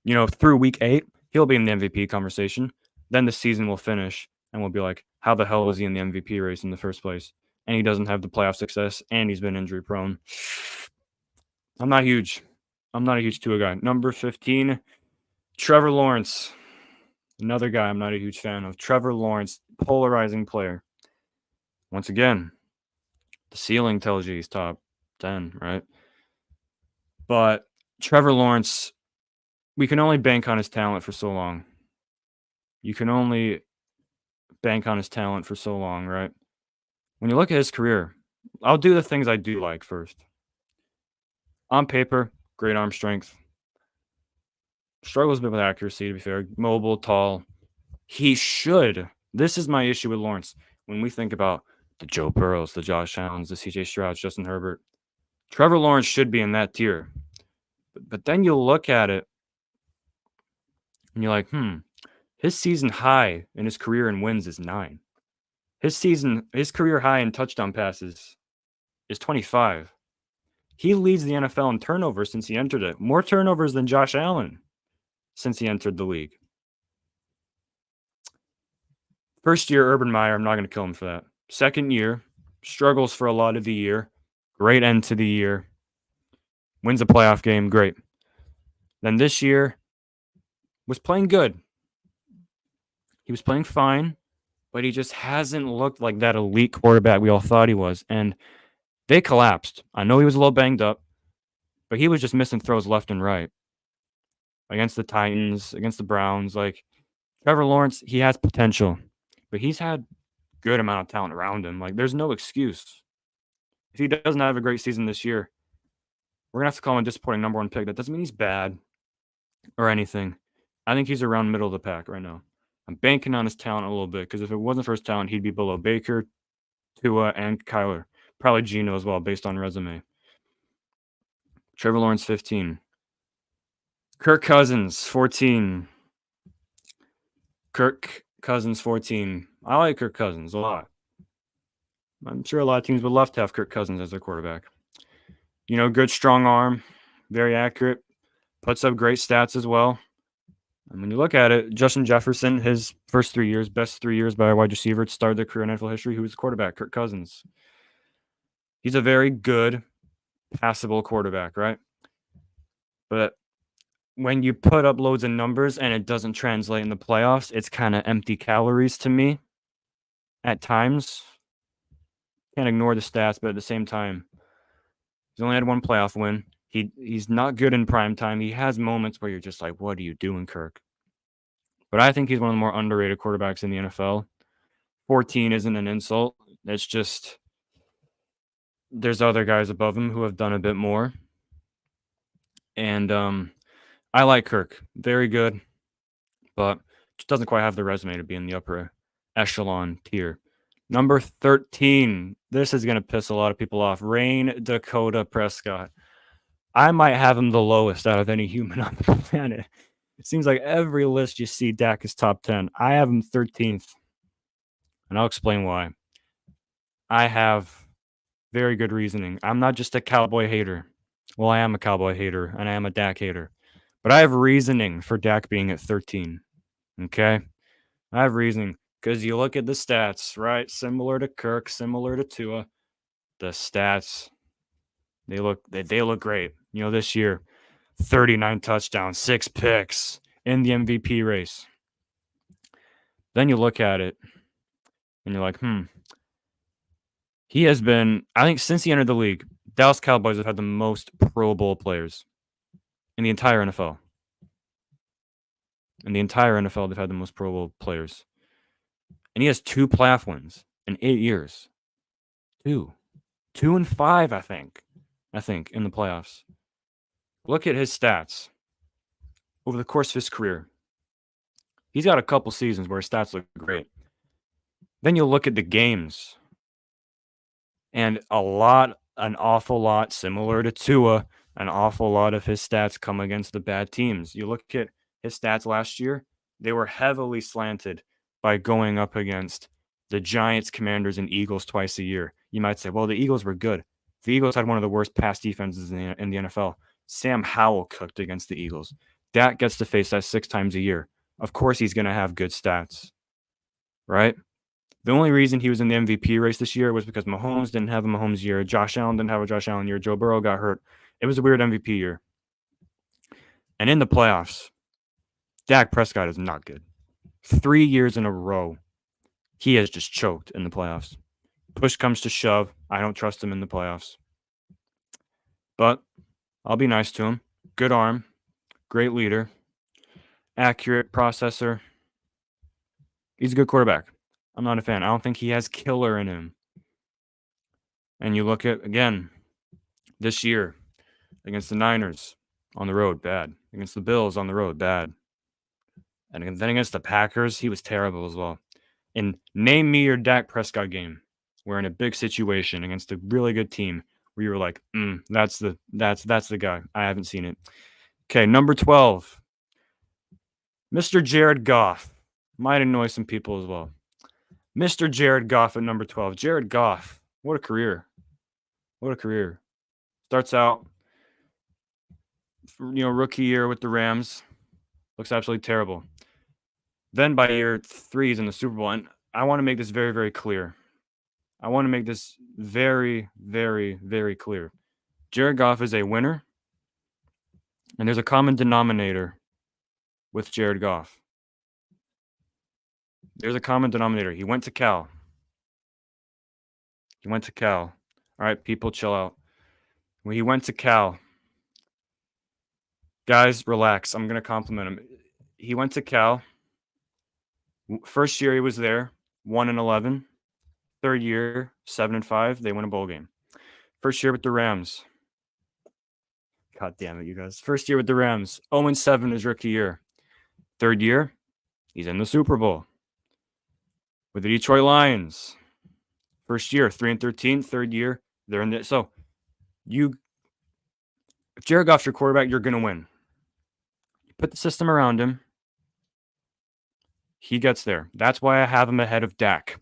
through week 8, he'll be in the MVP conversation. Then the season will finish, and we'll be like, how the hell was he in the MVP race in the first place? And he doesn't have the playoff success, and he's been injury prone. I'm not a huge Tua guy. Number 15, Trevor Lawrence. Another guy I'm not a huge fan of. Trevor Lawrence, polarizing player. Once again, the ceiling tells you he's top 10, right? But Trevor Lawrence, we can only bank on his talent for so long. You can only bank on his talent for so long, right? When you look at his career, I'll do the things I do like first. On paper, great arm strength. Struggles a bit with accuracy, to be fair. Mobile, tall. This is my issue with Lawrence. When we think about the Joe Burrows, the Josh Allens, the CJ Strouds, Justin Herbert, Trevor Lawrence should be in that tier. But then you look at it, and you're like, his season high in his career in wins is 9. His career high in touchdown passes is 25. He leads the NFL in turnovers since he entered it. More turnovers than Josh Allen since he entered the league. First year, Urban Meyer, I'm not going to kill him for that. Second year, struggles for a lot of the year. Great end to the year. Wins a playoff game, great. Then this year, was playing good. He was playing fine, but he just hasn't looked like that elite quarterback we all thought he was. And they collapsed. I know he was a little banged up, but he was just missing throws left and right. Against the Titans, against the Browns. Like, Trevor Lawrence, he has potential, but he's had good amount of talent around him. Like, there's no excuse. If he doesn't have a great season this year, we're gonna have to call him a disappointing number one pick. That doesn't mean he's bad or anything. I think he's around middle of the pack right now. I'm banking on his talent a little bit because if it wasn't for his talent, he'd be below Baker, Tua, and Kyler. Probably Geno as well, based on resume. Trevor Lawrence, 15. Kirk Cousins, 14. Kirk Cousins, 14. I like Kirk Cousins a lot. I'm sure a lot of teams would love to have Kirk Cousins as their quarterback. You know, good strong arm, very accurate, puts up great stats as well. And when you look at it, Justin Jefferson, his first 3 years, best 3 years by a wide receiver to start their career in NFL history, who was the quarterback? Kirk Cousins. He's a very good, passable quarterback, right? But when you put up loads of numbers and it doesn't translate in the playoffs, it's kind of empty calories to me at times. Can't ignore the stats, but at the same time, he's only had one playoff win. He's not good in prime time. He has moments where you're just like, what are you doing, Kirk? But I think he's one of the more underrated quarterbacks in the NFL. 14 isn't an insult. It's just there's other guys above him who have done a bit more. And I like Kirk. Very good, but just doesn't quite have the resume to be in the upper echelon tier. Number 13. This is going to piss a lot of people off. Rayne Dakota Prescott. I might have him the lowest out of any human on the planet. It seems like every list you see, Dak is top 10. I have him 13th, and I'll explain why. I have very good reasoning. I'm not just a Cowboy hater. Well, I am a Cowboy hater, and I am a Dak hater. But I have reasoning for Dak being at 13, okay? I have reasoning because you look at the stats, right? Similar to Kirk, similar to Tua. The stats, they look great. You know, this year, 39 touchdowns, 6 picks in the MVP race. Then you look at it and you're like, he has been, I think since he entered the league, Dallas Cowboys have had the most Pro Bowl players in the entire NFL. In the entire NFL, they've had the most Pro Bowl players. And he has 2 playoff wins in 8 years. 2 and 5, I think, in the playoffs. Look at his stats over the course of his career. He's got a couple seasons where his stats look great. Then you look at the games, and an awful lot, similar to Tua, an awful lot of his stats come against the bad teams. You look at his stats last year, they were heavily slanted by going up against the Giants, Commanders, and Eagles twice a year. You might say, well, the Eagles were good. The Eagles had one of the worst pass defenses in the NFL. Sam Howell cooked against the Eagles. Dak gets to face that 6 times a year. Of course he's going to have good stats, right? The only reason he was in the MVP race this year was because Mahomes didn't have a Mahomes year. Josh Allen didn't have a Josh Allen year. Joe Burrow got hurt. It was a weird MVP year. And in the playoffs, Dak Prescott is not good. 3 years in a row, he has just choked in the playoffs. Push comes to shove. I don't trust him in the playoffs. But I'll be nice to him. Good arm. Great leader. Accurate processor. He's a good quarterback. I'm not a fan. I don't think he has killer in him. And you look at, again, this year against the Niners on the road, bad. Against the Bills on the road, bad. And then against the Packers, he was terrible as well. And name me your Dak Prescott game. We're in a big situation against a really good team where you were like, that's the guy. I haven't seen it. Okay, number 12. Mr. Jared Goff. Might annoy some people as well. Mr. Jared Goff at number 12. Jared Goff. What a career. What a career. Starts out, rookie year with the Rams. Looks absolutely terrible. Then by year 3, he's in the Super Bowl. And I want to make this very, very clear. I want to make this very, very, very clear. Jared Goff is a winner. And there's a common denominator with Jared Goff. There's a common denominator. He went to Cal. All right, people, chill out. When he went to Cal, guys, relax. I'm going to compliment him. He went to Cal. First year he was there, 1-11. Third year, 7-5, they win a bowl game. First year with the Rams. God damn it, you guys. First year with the Rams, 0-7 his rookie year. Third year, he's in the Super Bowl with the Detroit Lions. First year, 3-13. Third year, they're in the. So, if Jared Goff's your quarterback, you're going to win. You put the system around him, he gets there. That's why I have him ahead of Dak.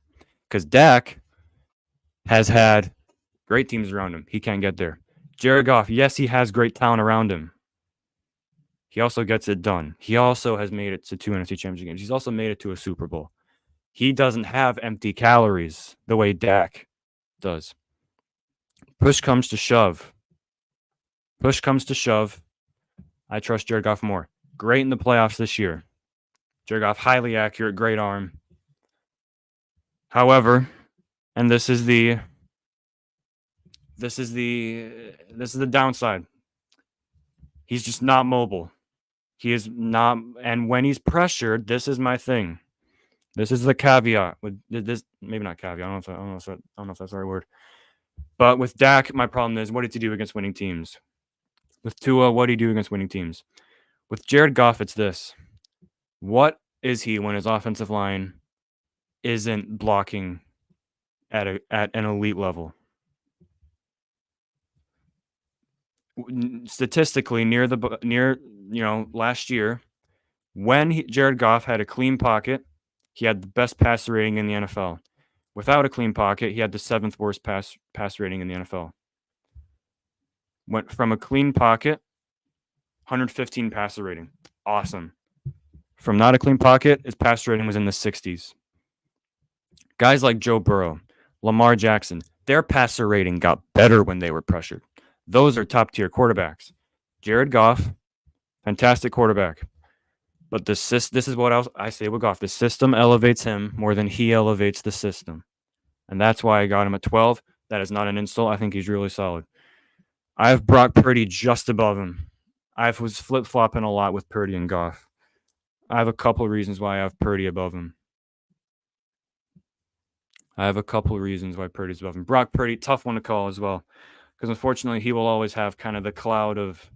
Because Dak has had great teams around him. He can't get there. Jared Goff, yes, he has great talent around him. He also gets it done. He also has made it to 2 NFC Championship games. He's also made it to a Super Bowl. He doesn't have empty calories the way Dak does. Push comes to shove. I trust Jared Goff more. Great in the playoffs this year. Jared Goff, highly accurate, great arm. However, and this is the downside. He's just not mobile. He is not, and when he's pressured, this is my thing. This is the caveat with this. Maybe not caveat. I don't know if that's the right word. But with Dak, my problem is, what did he do against winning teams? With Tua, what did he do against winning teams? With Jared Goff, it's this. What is he when his offensive line isn't blocking at an elite level? Statistically, last year, when Jared Goff had a clean pocket, he had the best passer rating in the NFL. Without a clean pocket, he had the 7th worst pass rating in the NFL. Went from a clean pocket, 115 passer rating. Awesome. From not a clean pocket, his passer rating was in the 60s. Guys like Joe Burrow, Lamar Jackson, their passer rating got better when they were pressured. Those are top-tier quarterbacks. Jared Goff, fantastic quarterback. But this is what I say with Goff. The system elevates him more than he elevates the system. And that's why I got him at 12. That is not an insult. I think he's really solid. I have Brock Purdy just above him. I was flip-flopping a lot with Purdy and Goff. I have a couple of reasons why I have Purdy above him. Purdy's above him. Brock Purdy, tough one to call as well. Because unfortunately, he will always have kind of the cloud of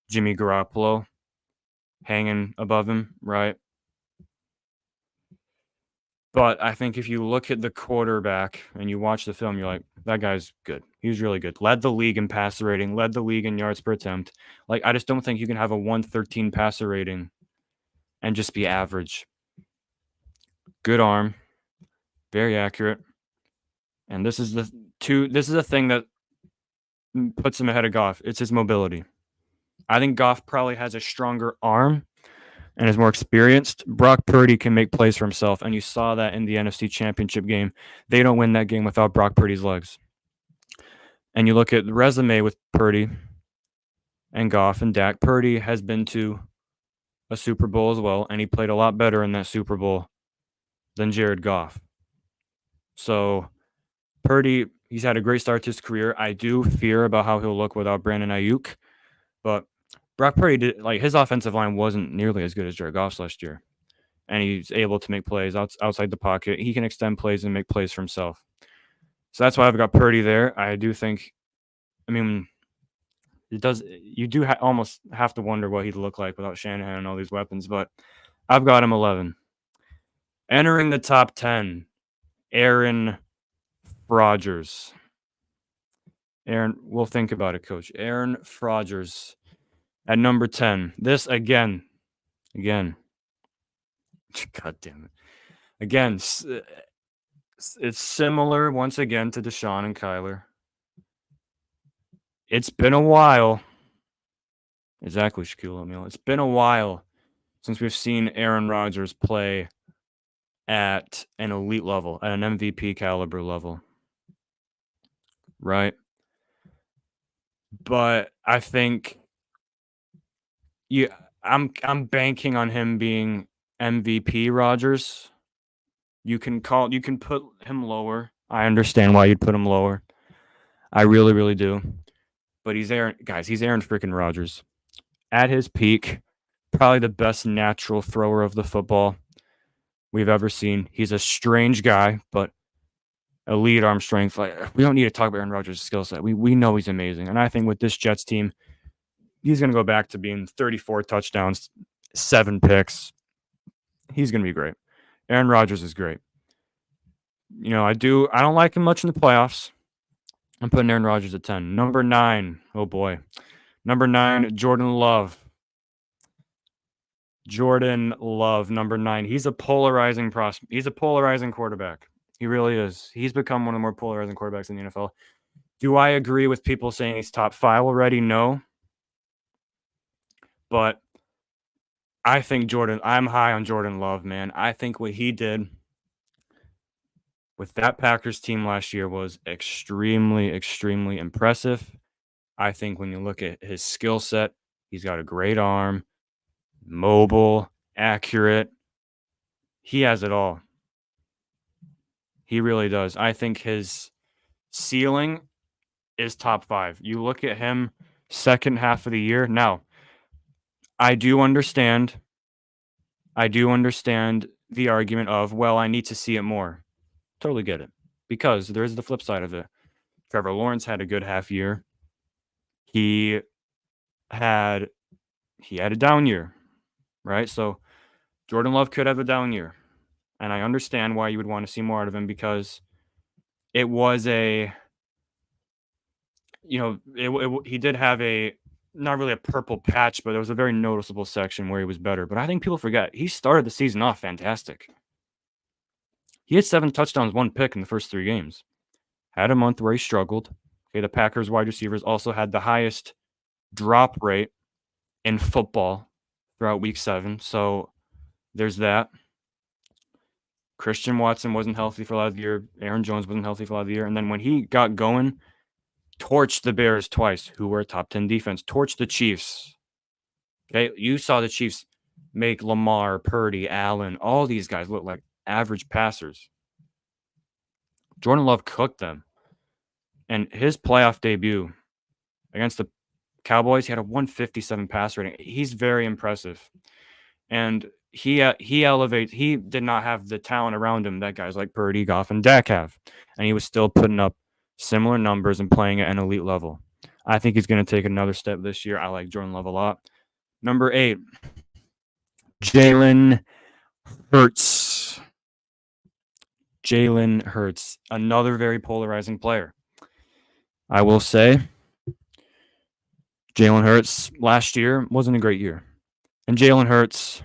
Jimmy Garoppolo hanging above him, right? But I think if you look at the quarterback and you watch the film, you're like, that guy's good. He's really good. Led the league in passer rating, led the league in yards per attempt. Like, I just don't think you can have a 113 passer rating and just be average. Good arm, very accurate. And this is the thing that puts him ahead of Goff. It's his mobility. I think Goff probably has a stronger arm and is more experienced. Brock Purdy can make plays for himself, and you saw that in the NFC Championship game. They don't win that game without Brock Purdy's legs. And you look at the resume with Purdy and Goff and Dak. Purdy has been to a Super Bowl as well, and he played a lot better in that Super Bowl than Jared Goff. So Purdy, he's had a great start to his career. I do fear about how he'll look without Brandon Ayuk, but Brock Purdy his offensive line wasn't nearly as good as Jared Goff's last year, and he's able to make plays outside the pocket. He can extend plays and make plays for himself. So that's why I've got Purdy there. I do think, it does. You do almost have to wonder what he'd look like without Shanahan and all these weapons, but I've got him 11. Entering the top 10, Aaron Rodgers. We'll think about it, Coach. Aaron Rodgers at number 10. This again. God damn it. Again, it's similar once again to Deshaun and Kyler. It's been a while. Exactly, Shaquille O'Neal. It's been a while since we've seen Aaron Rodgers play at an elite level, at an MVP caliber level. Right? But I think I'm banking on him being MVP Rodgers. You can put him lower. I understand why you'd put him lower. I really, really do. But he's Aaron freaking Rodgers. At his peak, probably the best natural thrower of the football we've ever seen. He's a strange guy, but elite arm strength. Like, we don't need to talk about Aaron Rodgers' skill set. We know he's amazing. And I think with this Jets team, he's going to go back to being 34 touchdowns, 7 picks. He's going to be great. Aaron Rodgers is great. I don't like him much in the playoffs. I'm putting Aaron Rodgers at 10. Number 9. Oh, boy. Number 9, Jordan Love. Jordan Love, number 9. He's a polarizing prospect. He's a polarizing quarterback. He really is. He's become one of the more polarizing quarterbacks in the NFL. Do I agree with people saying he's top 5 already? No. But I think I'm high on Jordan Love, man. I think what he did with that Packers team last year was extremely, extremely impressive. I think when you look at his skill set, he's got a great arm, mobile, accurate. He has it all. He really does. I think his ceiling is top 5. You look at him second half of the year. Now, I do understand the argument of, well, I need to see it more. Totally get it. Because there is the flip side of it. Trevor Lawrence had a good half year. He had a down year, right? So Jordan Love could have a down year. And I understand why you would want to see more out of him, because it was he did have not really a purple patch, but it was a very noticeable section where he was better. But I think people forget, he started the season off fantastic. He had 7 touchdowns, 1 pick in the first 3 games. Had a month where he struggled. Okay, the Packers wide receivers also had the highest drop rate in football throughout week 7. So there's that. Christian Watson wasn't healthy for a lot of the year. Aaron Jones wasn't healthy for a lot of the year. And then when he got going, torched the Bears twice, who were a top 10 defense, torched the Chiefs. Okay, you saw the Chiefs make Lamar, Purdy, Allen, all these guys look like average passers. Jordan Love cooked them. And his playoff debut against the Cowboys, he had a 157 pass rating. He's very impressive. And he did not have the talent around him that guys like Purdy, Goff, and Dak have. And he was still putting up similar numbers and playing at an elite level. I think he's going to take another step this year. I like Jordan Love a lot. Number 8, Jalen Hurts. Jalen Hurts, another very polarizing player. I will say Jalen Hurts last year wasn't a great year. And Jalen Hurts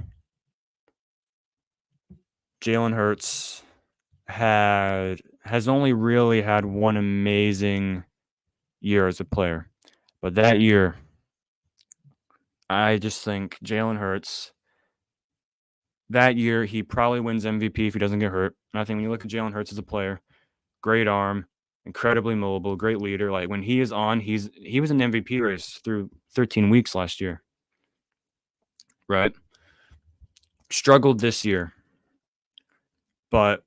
has only really had one amazing year as a player. But that year, I just think Jalen Hurts, that year, he probably wins MVP if he doesn't get hurt. And I think when you look at Jalen Hurts as a player, great arm, incredibly mobile, great leader. Like, when he is on, he was in the MVP race through 13 weeks last year. Right? Struggled this year. But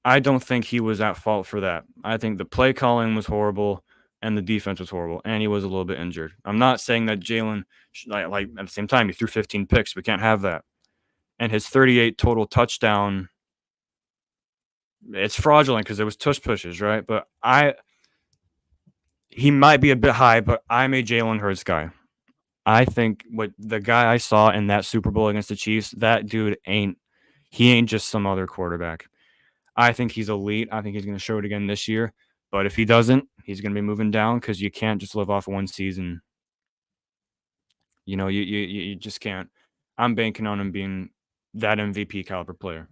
I don't think he was at fault for that. I think the play calling was horrible and the defense was horrible, and he was a little bit injured. I'm not saying that Jalen, like at the same time, he threw 15 picks. We can't have that. And his 38 total touchdown, it's fraudulent because it was tush pushes, right? But he might be a bit high, but I'm a Jalen Hurts guy. I think what the guy I saw in that Super Bowl against the Chiefs, that dude ain't just some other quarterback. I think he's elite. I think he's going to show it again this year. But if he doesn't, he's going to be moving down, because you can't just live off one season. You just can't. I'm banking on him being that MVP caliber player.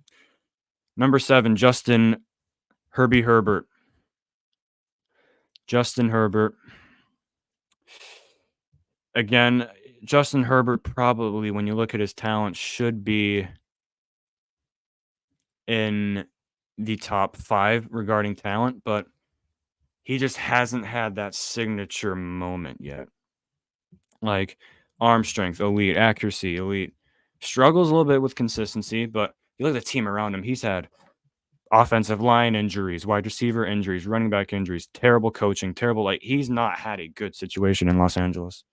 Number 7, Justin Herbert. Justin Herbert. Again, Justin Herbert probably, when you look at his talent, should be in the top 5 regarding talent, but he just hasn't had that signature moment yet. Like, arm strength, elite. Accuracy, elite. Struggles a little bit with consistency, but you look at the team around him. He's had offensive line injuries, wide receiver injuries, running back injuries, terrible coaching, he's not had a good situation in Los Angeles.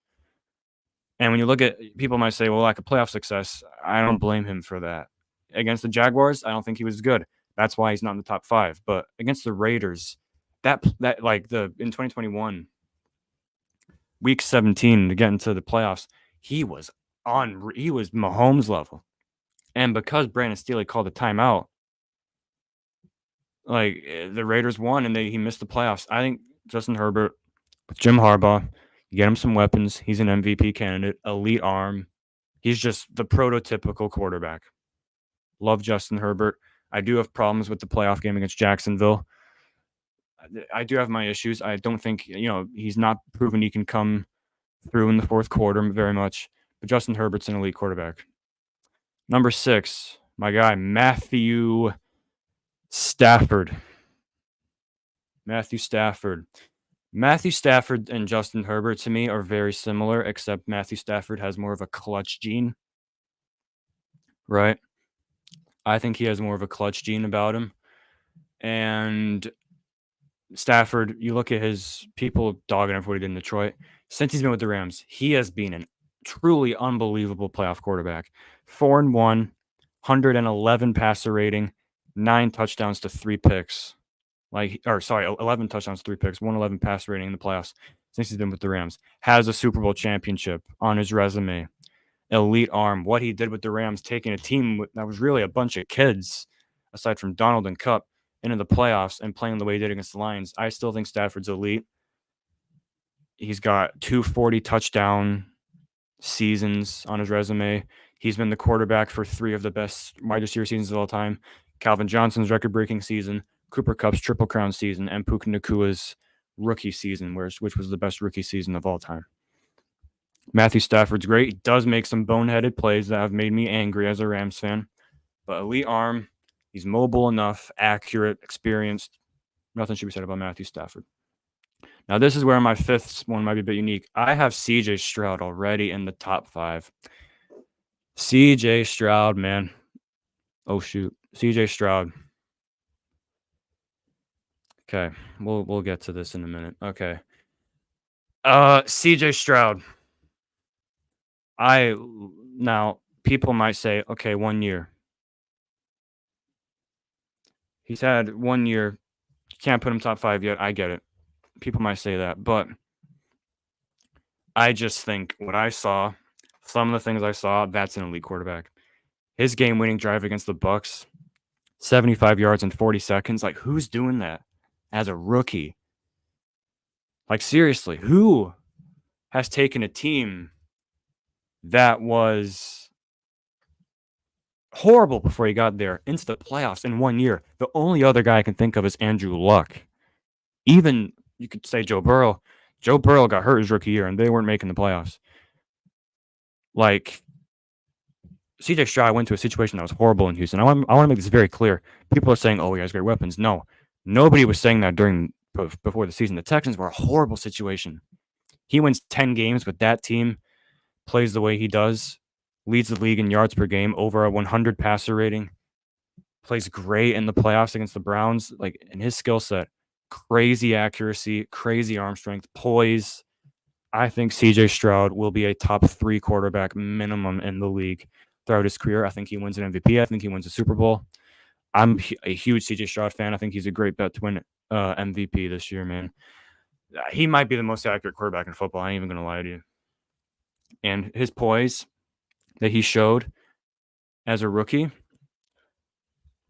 And when you look at, people might say, well, lack of playoff success, I don't blame him for that. Against the Jaguars, I don't think he was good. That's why he's not in the top 5. But against the Raiders, that like in 2021, week 17 to get into the playoffs, he was Mahomes level. And because Brandon Staley called a timeout, like the Raiders won and he missed the playoffs. I think Justin Herbert with Jim Harbaugh, you get him some weapons. He's an MVP candidate, elite arm. He's just the prototypical quarterback. Love Justin Herbert. I do have problems with the playoff game against Jacksonville. I do have my issues. I don't think, he's not proven he can come through in the fourth quarter very much. But Justin Herbert's an elite quarterback. Number 6, my guy, Matthew Stafford. Matthew Stafford and Justin Herbert to me are very similar, except Matthew Stafford has more of a clutch gene, right? I think he has more of a clutch gene about him. And Stafford, you look at his people dogging him for what he did in Detroit. Since he's been with the Rams, he has been a truly unbelievable playoff quarterback. 4-1, 111 passer rating, 9 touchdowns to 3 picks. 11 touchdowns, 3 picks, 111 passer rating in the playoffs since he's been with the Rams. Has a Super Bowl championship on his resume. Elite arm. What he did with the Rams, taking a team that was really a bunch of kids, aside from Donald and Kupp, into the playoffs and playing the way he did against the Lions. I still think Stafford's elite. He's got 240 touchdown seasons on his resume. He's been the quarterback for 3 of the best wide receiver seasons of all time. Calvin Johnson's record-breaking season, Cooper Kupp's Triple Crown season, and Puka Nacua's rookie season, which was the best rookie season of all time. Matthew Stafford's great. He does make some boneheaded plays that have made me angry as a Rams fan. But elite arm, he's mobile enough, accurate, experienced. Nothing should be said about Matthew Stafford. Now, this is where my 5th one might be a bit unique. I have C.J. Stroud already in the top 5. C.J. Stroud, man. Oh, shoot. C.J. Stroud. Okay, we'll get to this in a minute. Okay. C.J. Stroud. Now, people might say, okay, 1 year. He's had 1 year. Can't put him top 5 yet. I get it. People might say that, but I just think what I saw, some of the things I saw, that's an elite quarterback. His game-winning drive against the Bucs, 75 yards in 40 seconds. Like, who's doing that as a rookie? Like, seriously, who has taken a team that was horrible before he got there into the playoffs in 1 year? The only other guy I can think of is Andrew Luck. Even, you could say Joe Burrow. Joe Burrow got hurt his rookie year, and they weren't making the playoffs. Like, C.J. Stroud went to a situation that was horrible in Houston. I want to make this very clear. People are saying, oh, he has great weapons. No, nobody was saying that before the season. The Texans were a horrible situation. He wins 10 games with that team, plays the way he does, leads the league in yards per game, over a 100 passer rating, plays great in the playoffs against the Browns. Like, in his skill set, crazy accuracy, crazy arm strength, poise. I think C.J. Stroud will be a top 3 quarterback minimum in the league throughout his career. I think he wins an MVP. I think he wins a Super Bowl. I'm a huge C.J. Stroud fan. I think he's a great bet to win MVP this year, man. He might be the most accurate quarterback in football. I ain't even going to lie to you. And his poise that he showed as a rookie,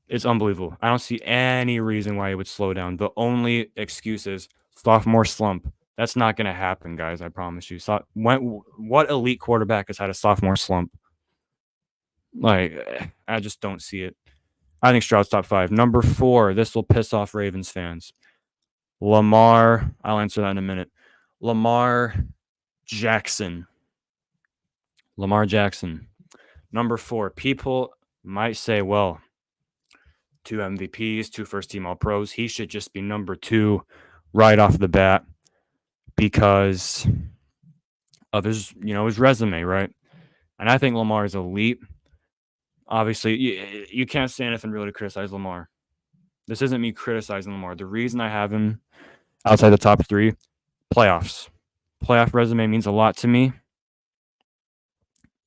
it's unbelievable. I don't see any reason why he would slow down. The only excuse is sophomore slump. That's not going to happen, guys. I promise you. What elite quarterback has had a sophomore slump? Like, I just don't see it. I think Stroud's top 5. Number 4, this will piss off Ravens fans. Lamar. I'll answer that in a minute. Lamar Jackson. Number 4. People might say, well, 2 MVPs, 2 first-team All-Pros. He should just be number 2 right off the bat because of his resume, right? And I think Lamar is elite. Obviously, you can't say anything really to criticize Lamar. This isn't me criticizing Lamar. The reason I have him outside the top 3, playoffs. Playoff resume means a lot to me.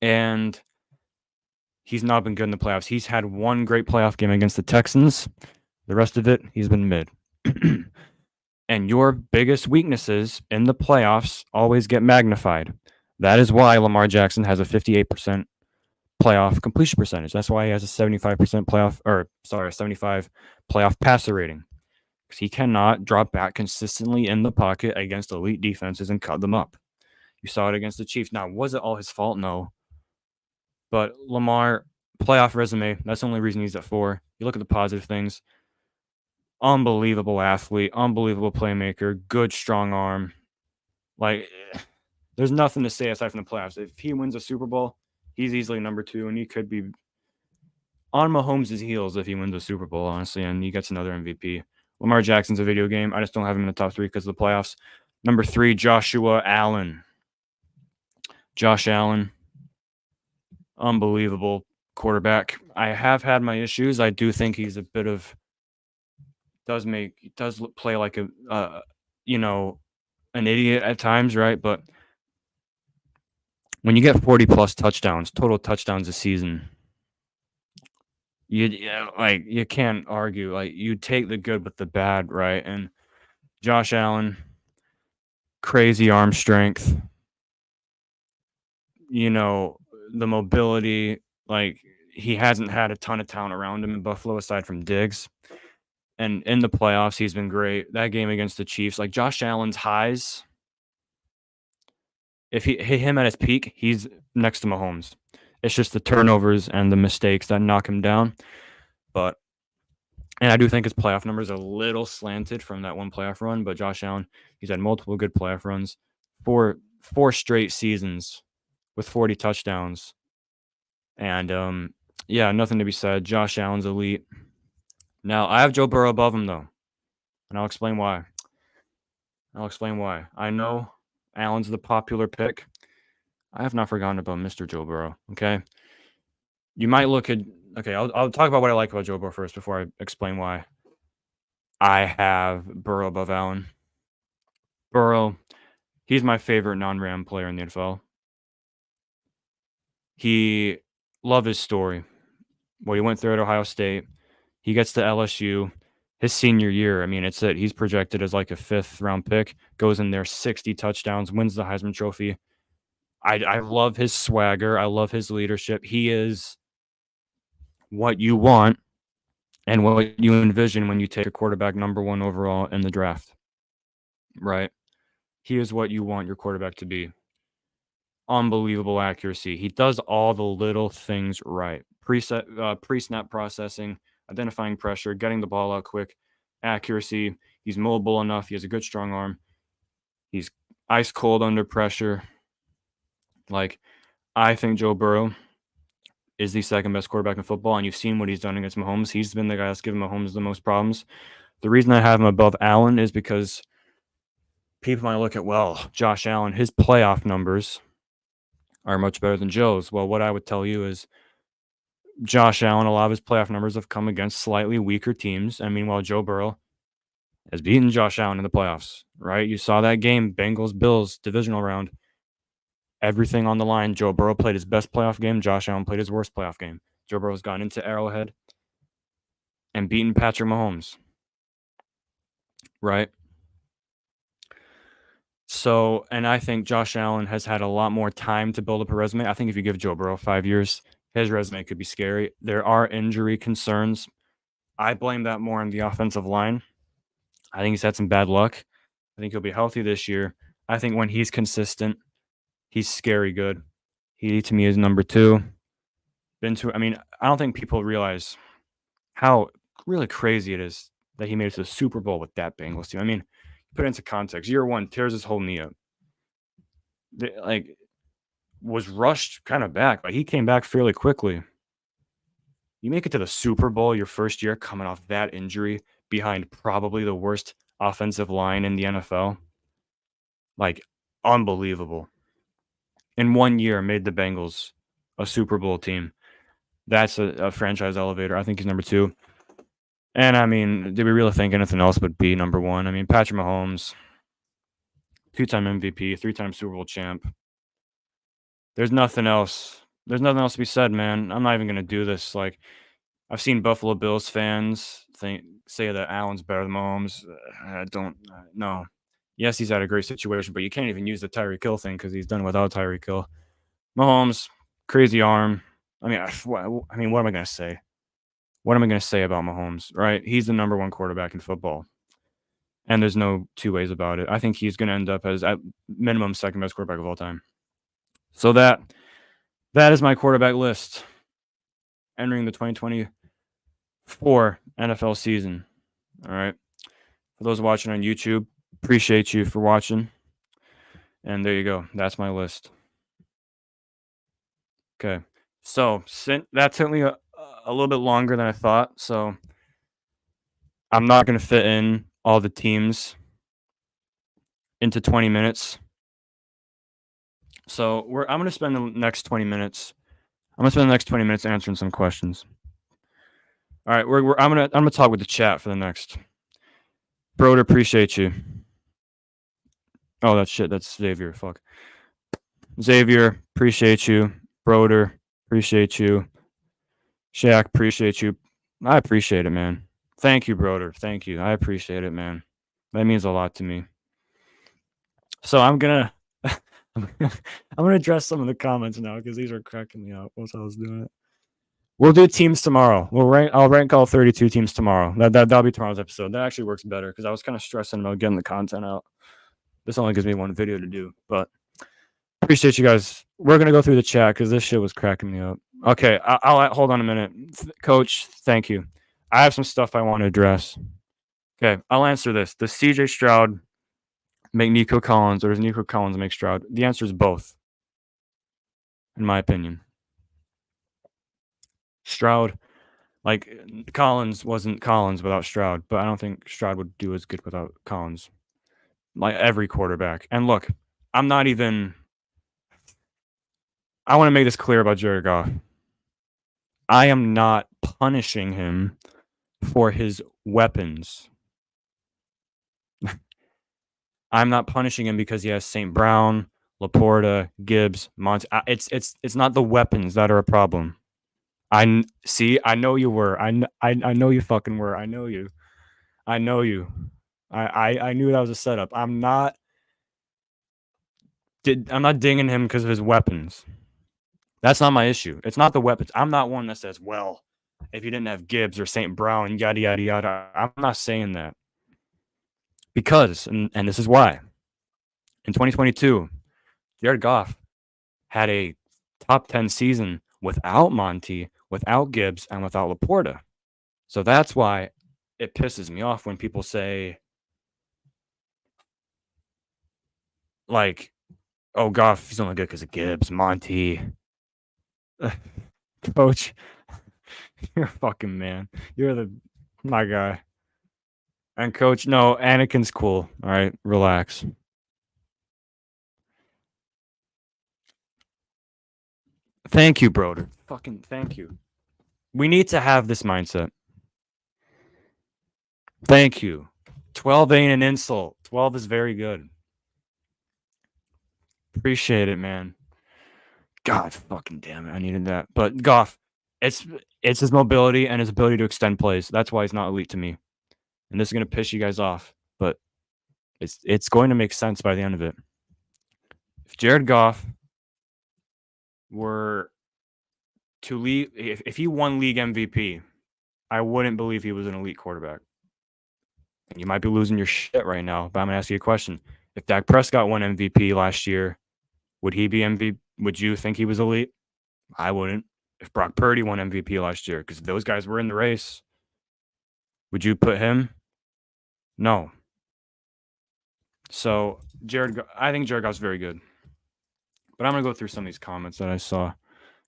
And he's not been good in the playoffs. He's had one great playoff game against the Texans. The rest of it, he's been mid. And your biggest weaknesses in the playoffs always get magnified. That is why Lamar Jackson has a 58% playoff completion percentage. That's why he has a 75% 75 playoff passer rating. Because he cannot drop back consistently in the pocket against elite defenses and cut them up. You saw it against the Chiefs. Now, was it all his fault? No. But Lamar, playoff resume, that's the only reason he's at 4. You look at the positive things. Unbelievable athlete, unbelievable playmaker, good strong arm. Like, there's nothing to say aside from the playoffs. If he wins a Super Bowl, he's easily number 2, and he could be on Mahomes' heels if he wins a Super Bowl, honestly, and he gets another MVP. Lamar Jackson's a video game. I just don't have him in the top 3 because of the playoffs. Number 3, Joshua Allen. Josh Allen, unbelievable quarterback. I have had my issues. I do think he's a bit of does play like a an idiot at times, right? But when you get 40 plus touchdowns, total touchdowns a season, you can't argue. Like, you take the good with the bad, right? And Josh Allen, crazy arm strength, the mobility, like, he hasn't had a ton of talent around him in Buffalo aside from Diggs. And in the playoffs, he's been great. That game against the Chiefs, like, Josh Allen's highs, if he hit him at his peak, he's next to Mahomes. It's just the turnovers and the mistakes that knock him down. And I do think his playoff numbers are a little slanted from that one playoff run, but Josh Allen, he's had multiple good playoff runs, four straight seasons with 40 touchdowns. And nothing to be said. Josh Allen's elite. Now, I have Joe Burrow above him, though, and I'll explain why. I know Allen's the popular pick. I have not forgotten about Mr. Joe Burrow, okay? You might look at... Okay, I'll talk about what I like about Joe Burrow first before I explain why I have Burrow above Allen. Burrow, he's my favorite non-Ram player in the NFL. Love his story. What he went through at Ohio State. He gets to LSU. His senior year, I mean, it's it. He's projected as like a 5th-round pick. Goes in there, 60 touchdowns, wins the Heisman Trophy. I love his swagger. I love his leadership. He is what you want and what you envision when you take a quarterback number 1 overall in the draft, right? He is what you want your quarterback to be. Unbelievable accuracy. He does all the little things right. Pre-snap processing, identifying pressure, getting the ball out quick, accuracy. He's mobile enough. He has a good strong arm. He's ice cold under pressure. Like, I think Joe Burrow is the 2nd best quarterback in football, and you've seen what he's done against Mahomes. He's been the guy that's given Mahomes the most problems. The reason I have him above Allen is because people might look at, well, Josh Allen, his playoff numbers are much better than Joe's. Well, what I would tell you is Josh Allen, a lot of his playoff numbers have come against slightly weaker teams. And meanwhile, Joe Burrow has beaten Josh Allen in the playoffs, right? You saw that game, Bengals-Bills divisional round. Everything on the line. Joe Burrow played his best playoff game. Josh Allen played his worst playoff game. Joe Burrow's gone into Arrowhead and beaten Patrick Mahomes, right? So, and I think Josh Allen has had a lot more time to build up a resume. I think if you give Joe Burrow 5 years, his resume could be scary. There are injury concerns. I blame that more on the offensive line. I think he's had some bad luck. I think he'll be healthy this year. I think when he's consistent, he's scary good. He, to me, is number 2. I don't think people realize how really crazy it is that he made it to the Super Bowl with that Bengals team. I mean, put it into context. Year 1, tears his whole knee up. Was rushed kind of back, but he came back fairly quickly. You make it to the Super Bowl your first year coming off that injury behind probably the worst offensive line in the NFL. Like, unbelievable. In 1 year, made the Bengals a Super Bowl team. That's a franchise elevator. I think he's number 2. And, I mean, did we really think anything else would be number 1? I mean, Patrick Mahomes, 2-time MVP, 3-time Super Bowl champ. There's nothing else there's nothing else to be said, man. I'm not even gonna do this. Like, I've seen Buffalo Bills fans say that Allen's better than Mahomes. I don't. No. Yes, he's had a great situation, but you can't even use the Tyreek Hill thing because he's done without Tyreek Hill. Mahomes, crazy arm. I mean, what am I gonna say? What am I gonna say about Mahomes? Right? He's the number one quarterback in football, and there's no two ways about it. I think he's gonna end up as at minimum second best quarterback of all time. So that is my quarterback list entering the 2024 NFL season. All right. For those watching on YouTube, appreciate you for watching. And there you go. That's my list. Okay. So that took me a little bit longer than I thought. So I'm not going to fit in all the teams into 20 minutes. So I'm going to spend the next 20 minutes. I'm going to spend the next 20 minutes answering some questions. All right. I'm going to talk with the chat for the next. Broder, appreciate you. Oh, that's shit. That's Xavier. Fuck. Xavier, appreciate you. Broder, appreciate you. Shaq, appreciate you. I appreciate it, man. Thank you, Broder. Thank you. I appreciate it, man. That means a lot to me. So I'm gonna I'm gonna address some of the comments now because these are cracking me up once I was doing it. We'll do teams tomorrow. I'll rank all 32 teams tomorrow. That'll be tomorrow's episode. That actually works better because I was kind of stressing about getting the content out. This only gives me one video to do, but appreciate you guys. We're gonna go through the chat because this shit was cracking me up. Okay, I'll hold on a minute, Coach. Thank you. I have some stuff I want to address. Okay, I'll answer this. Does CJ Stroud make Nico Collins, or does Nico Collins make Stroud? The answer is both, in my opinion. Stroud, like Collins wasn't Collins without Stroud, but I don't think Stroud would do as good without Collins. Like every quarterback. And look, I'm not even. I want to make this clear about Jared Goff. I am not punishing him for his weapons. I'm not punishing him because he has St. Brown, Laporta, Gibbs, Monty. It's not the weapons that are a problem. I know you were. I know you fucking were. I know you. I knew that was a setup. I'm not dinging him because of his weapons. That's not my issue. It's not the weapons. I'm not one that says, well, if you didn't have Gibbs or St. Brown, yada, yada, yada. I'm not saying that. Because, and this is why, in 2022, Jared Goff had a top 10 season without Monty, without Gibbs, and without Laporta. So that's why it pisses me off when people say, like, oh, Goff, he's only good because of Gibbs, Monty. Coach, you're a fucking man. You're my guy. And Coach, no, Anakin's cool. All right, relax. Thank you, Broder. Fucking thank you. We need to have this mindset. Thank you. 12 ain't an insult. 12 is very good. Appreciate it, man. God fucking damn it. I needed that. But Goff, it's his mobility and his ability to extend plays. That's why he's not elite to me. And this is going to piss you guys off, but it's going to make sense by the end of it. If Jared Goff were to lead, if he won league MVP, I wouldn't believe he was an elite quarterback. You might be losing your shit right now, but I'm going to ask you a question. If Dak Prescott won MVP last year, would he be MVP? Would you think he was elite? I wouldn't. If Brock Purdy won MVP last year, because those guys were in the race, would you put him? No. So I think Jared Goff's very good. But I'm going to go through some of these comments that I saw,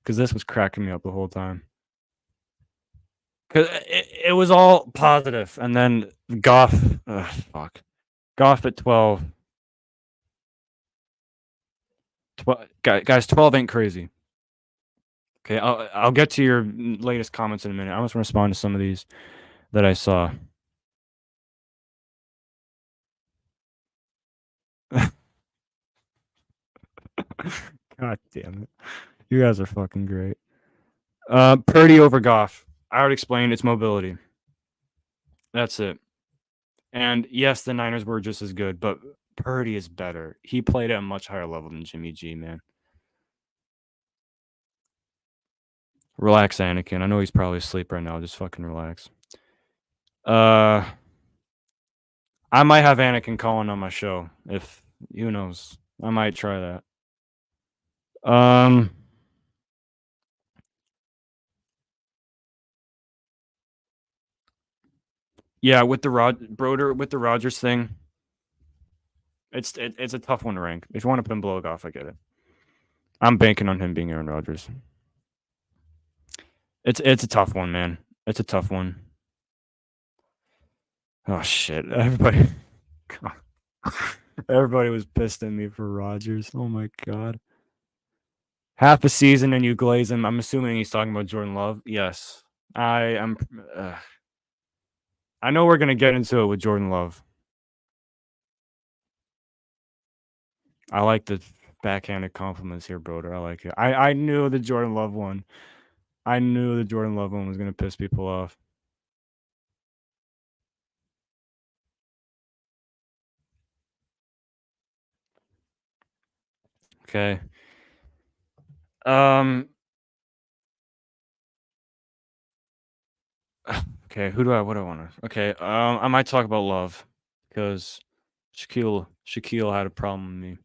because this was cracking me up the whole time. Because it was all positive, and then Goff, Goff at 12. Guys, 12 ain't crazy. Okay, I'll get to your latest comments in a minute. I want to respond to some of these that I saw. God damn it. You guys are fucking great. Purdy over Goff. I already explained it's mobility. That's it. And yes, the Niners were just as good, but Purdy is better. He played at a much higher level than Jimmy G, man. Relax, Anakin. I know he's probably asleep right now. Just fucking relax. I might have Anakin calling on my show. If who knows, I might try that. Yeah, with the Rodgers thing, it's a tough one to rank. If you want to put him below Goff, I get it. I'm banking on him being Aaron Rodgers. It's a tough one, man. It's a tough one. Oh shit! Everybody was pissed at me for Rodgers. Oh my god! Half a season and you glaze him. I'm assuming he's talking about Jordan Love. Yes, I am. I know we're gonna get into it with Jordan Love. I like the backhanded compliments here, broder. I like it. I knew the Jordan Love one. I knew the Jordan Love one was gonna piss people off. Okay. Okay, what do I want to? Okay, I might talk about Love because Shaquille had a problem with me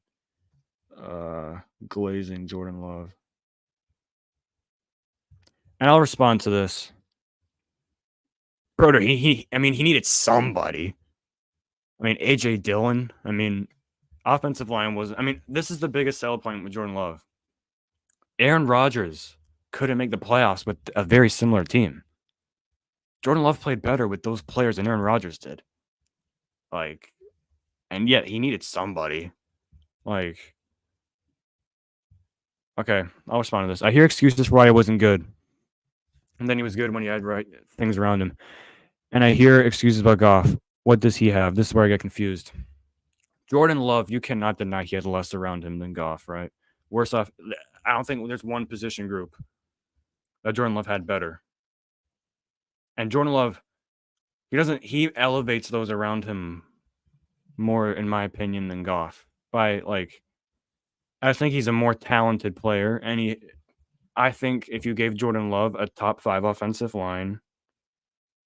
glazing Jordan Love. And I'll respond to this. Broder, he needed somebody. I mean, AJ Dillon. I mean, offensive line was. I mean, this is the biggest sell point with Jordan Love. Aaron Rodgers couldn't make the playoffs with a very similar team. Jordan Love played better with those players than Aaron Rodgers did. Like, and yet he needed somebody. Like, okay, I'll respond to this. I hear excuses for why he wasn't good, and then he was good when he had right things around him. And I hear excuses about Goff. What does he have? This is where I get confused. Jordan Love, you cannot deny he had less around him than Goff, right? Worse off, I don't think there's one position group that Jordan Love had better. And Jordan Love, he elevates those around him more, in my opinion, than Goff. I think he's a more talented player, and I think if you gave Jordan Love a top 5 offensive line,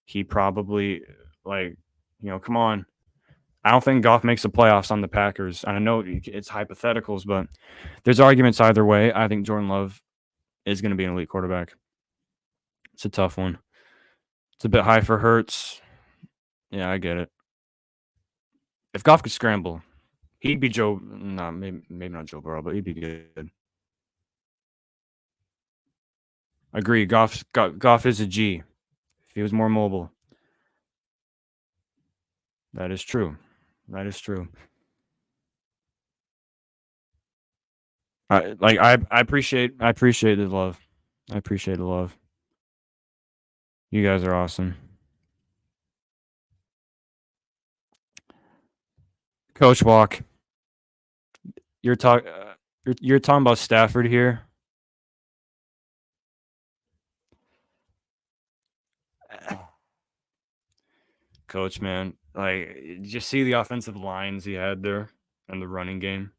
he probably, come on. I don't think Goff makes the playoffs on the Packers. And I know it's hypotheticals, but there's arguments either way. I think Jordan Love is going to be an elite quarterback. It's a tough one. It's a bit high for Hurts. Yeah, I get it. If Goff could scramble, he'd be Joe. No, maybe not Joe Burrow, but he'd be good. Agree. Goff is a G. If he was more mobile. That is true. That is true. I appreciate the love. I appreciate the love. You guys are awesome. Coach Walk. You're talking about Stafford here. Coach, man, did you see the offensive lines he had there and the running game?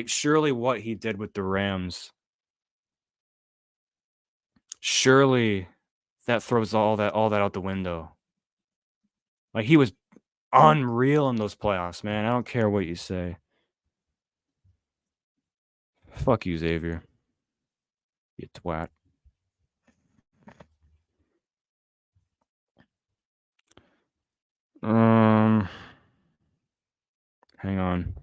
Surely what he did with the Rams, surely that throws all that out the window. Like, he was unreal in those playoffs, man. I don't care what you say. Fuck you, Xavier. You twat. Hang on.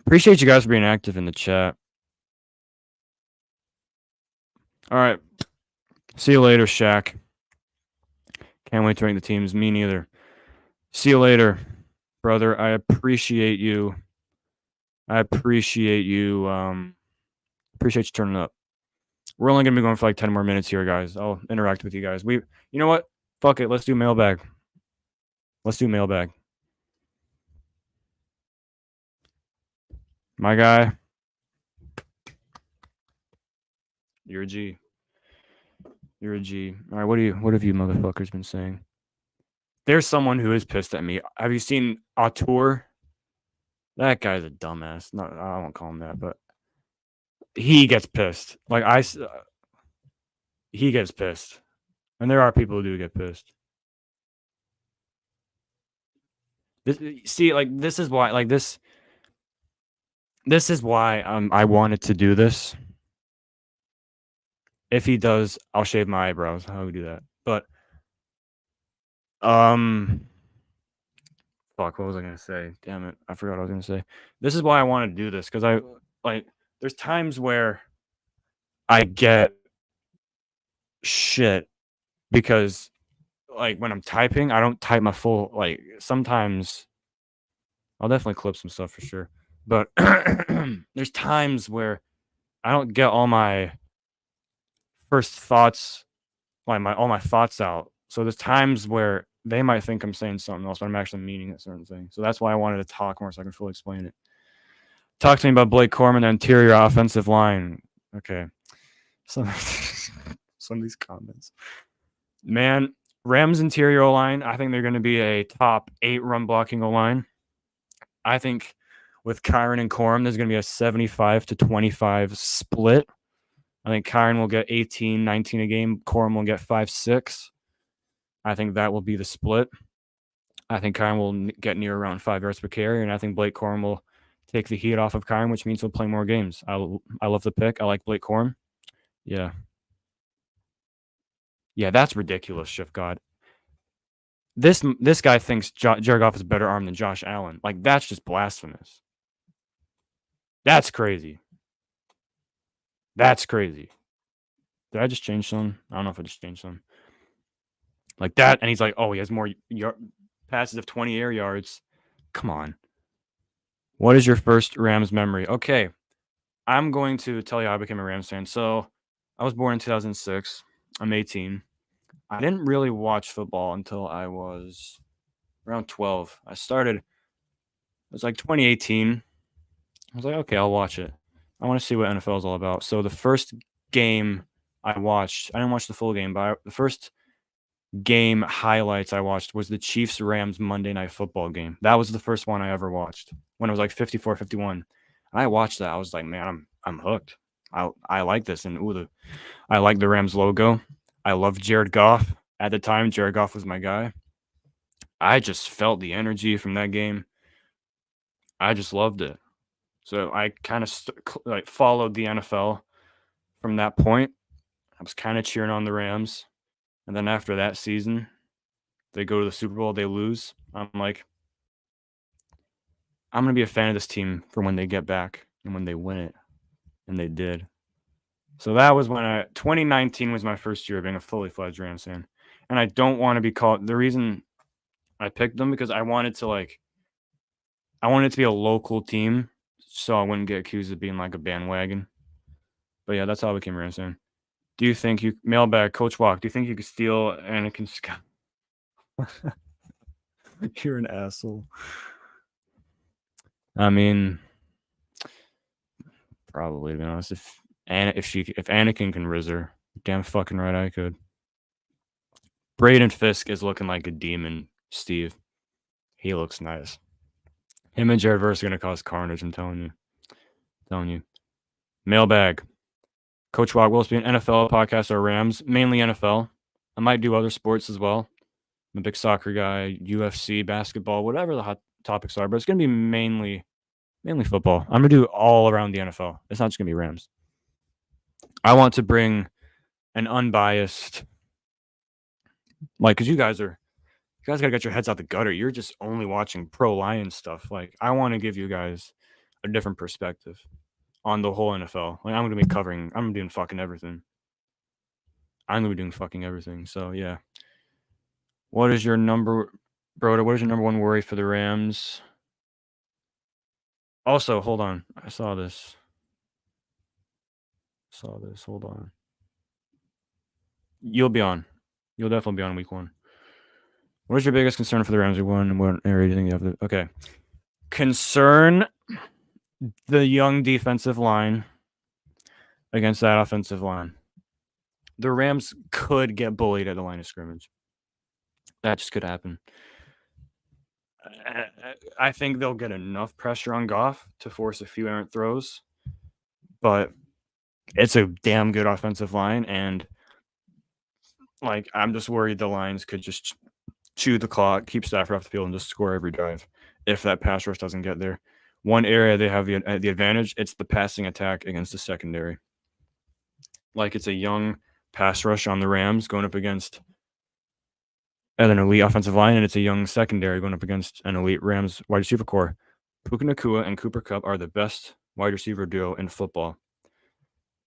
Appreciate you guys for being active in the chat. All right. See you later, Shaq. Can't wait to rank the teams. Me neither. See you later, brother. I appreciate you. Appreciate you turning up. We're only gonna be going for like 10 more minutes here, guys. I'll interact with you guys. You know what? Fuck it. Let's do mailbag. My guy. You're a G. You're a G. All right, what have you motherfuckers been saying? There's someone who is pissed at me. Have you seen Auteur? That guy's a dumbass. No, I won't call him that, but he gets pissed. He gets pissed, and there are people who do get pissed. This is why This is why I wanted to do this. If he does, I'll shave my eyebrows. How do we do that? But fuck, what was I gonna say? Damn it, I forgot what I was gonna say. This is why I wanted to do this because there's times where I get shit because when I'm typing, I don't type my full. Sometimes I'll definitely clip some stuff for sure, but there's times where I don't get all my first thoughts, all my thoughts out. So there's times where they might think I'm saying something else, but I'm actually meaning a certain thing. So that's why I wanted to talk more so I can fully explain it. Talk to me about Blake Corum, the interior offensive line. Okay. Some of these comments. Man, Rams interior line, I think they're going to be a top 8 run blocking O-line. I think with Kyren and Corum, there's going to be a 75-25 split. I think Kyren will get 18, 19 a game. Corum will get 5, 6. I think that will be the split. I think Kyren will get near around 5 yards per carry, and I think Blake Corum will take the heat off of Kyren, which means he'll play more games. I love the pick. I like Blake Corum. Yeah. Yeah, that's ridiculous, Shift God. This guy thinks Jared Goff is a better arm than Josh Allen. That's just blasphemous. That's crazy. That's crazy. Did I just change some? I don't know if I just changed some. Like that, and he's like, oh, he has more passes of 20 air yards. Come on. What is your first Rams memory? Okay, I'm going to tell you how I became a Rams fan. So I was born in 2006. I'm 18. I didn't really watch football until I was around 12. It was like 2018. I was like, okay, I'll watch it. I want to see what NFL is all about. So the first game I watched, I didn't watch the full game, but the first game highlights I watched was the Chiefs-Rams Monday Night Football game. That was the first one I ever watched when it was like 54-51. And I watched that. I was like, man, I'm hooked. I like this. And I like the Rams logo. I love Jared Goff. At the time, Jared Goff was my guy. I just felt the energy from that game. I just loved it. So I kind of followed the NFL from that point. I was kind of cheering on the Rams. And then after that season, they go to the Super Bowl, they lose. I'm like, I'm going to be a fan of this team for when they get back and when they win it. And they did. So that was when 2019 was my first year of being a fully fledged Rams fan. And I don't want to be called, the reason I picked them because I wanted it to be a local team so I wouldn't get accused of being like a bandwagon. But yeah, that's how I became a Rams fan. Do you think mailbag, Coach Walk, do you think you could steal Anakin Scott? You're an asshole. I mean, probably, to be honest. If Anakin can riz her, damn fucking right I could. Braden Fisk is looking like a demon, Steve. He looks nice. Him and Jared Verse are going to cause carnage, I'm telling you. Mailbag. Coach Walk, will this be an NFL podcast or Rams? Mainly NFL. I might do other sports as well. I'm a big soccer guy, UFC, basketball, whatever the hot topics are, but it's going to be mainly football. I'm going to do all around the NFL. It's not just going to be Rams. I want to bring an unbiased, because you guys got to get your heads out the gutter. You're just only watching pro Lions stuff. I want to give you guys a different perspective on the whole NFL. I'm going to be doing fucking everything. So, yeah. What is your number one worry for the Rams? Also, hold on. I saw this. Hold on. You'll definitely be on week 1. What is your biggest concern for the Rams week 1? And what area do you think you have to? Okay. Concern, the young defensive line against that offensive line. The Rams could get bullied at the line of scrimmage. That just could happen. I think they'll get enough pressure on Goff to force a few errant throws, but it's a damn good offensive line, and like I'm just worried the Lions could just chew the clock, keep Stafford off the field, and just score every drive if that pass rush doesn't get there. One area they have the advantage, it's the passing attack against the secondary. Like it's a young pass rush on the Rams going up against an elite offensive line, and it's a young secondary going up against an elite Rams wide receiver core. Puka Nacua and Cooper Kupp are the best wide receiver duo in football,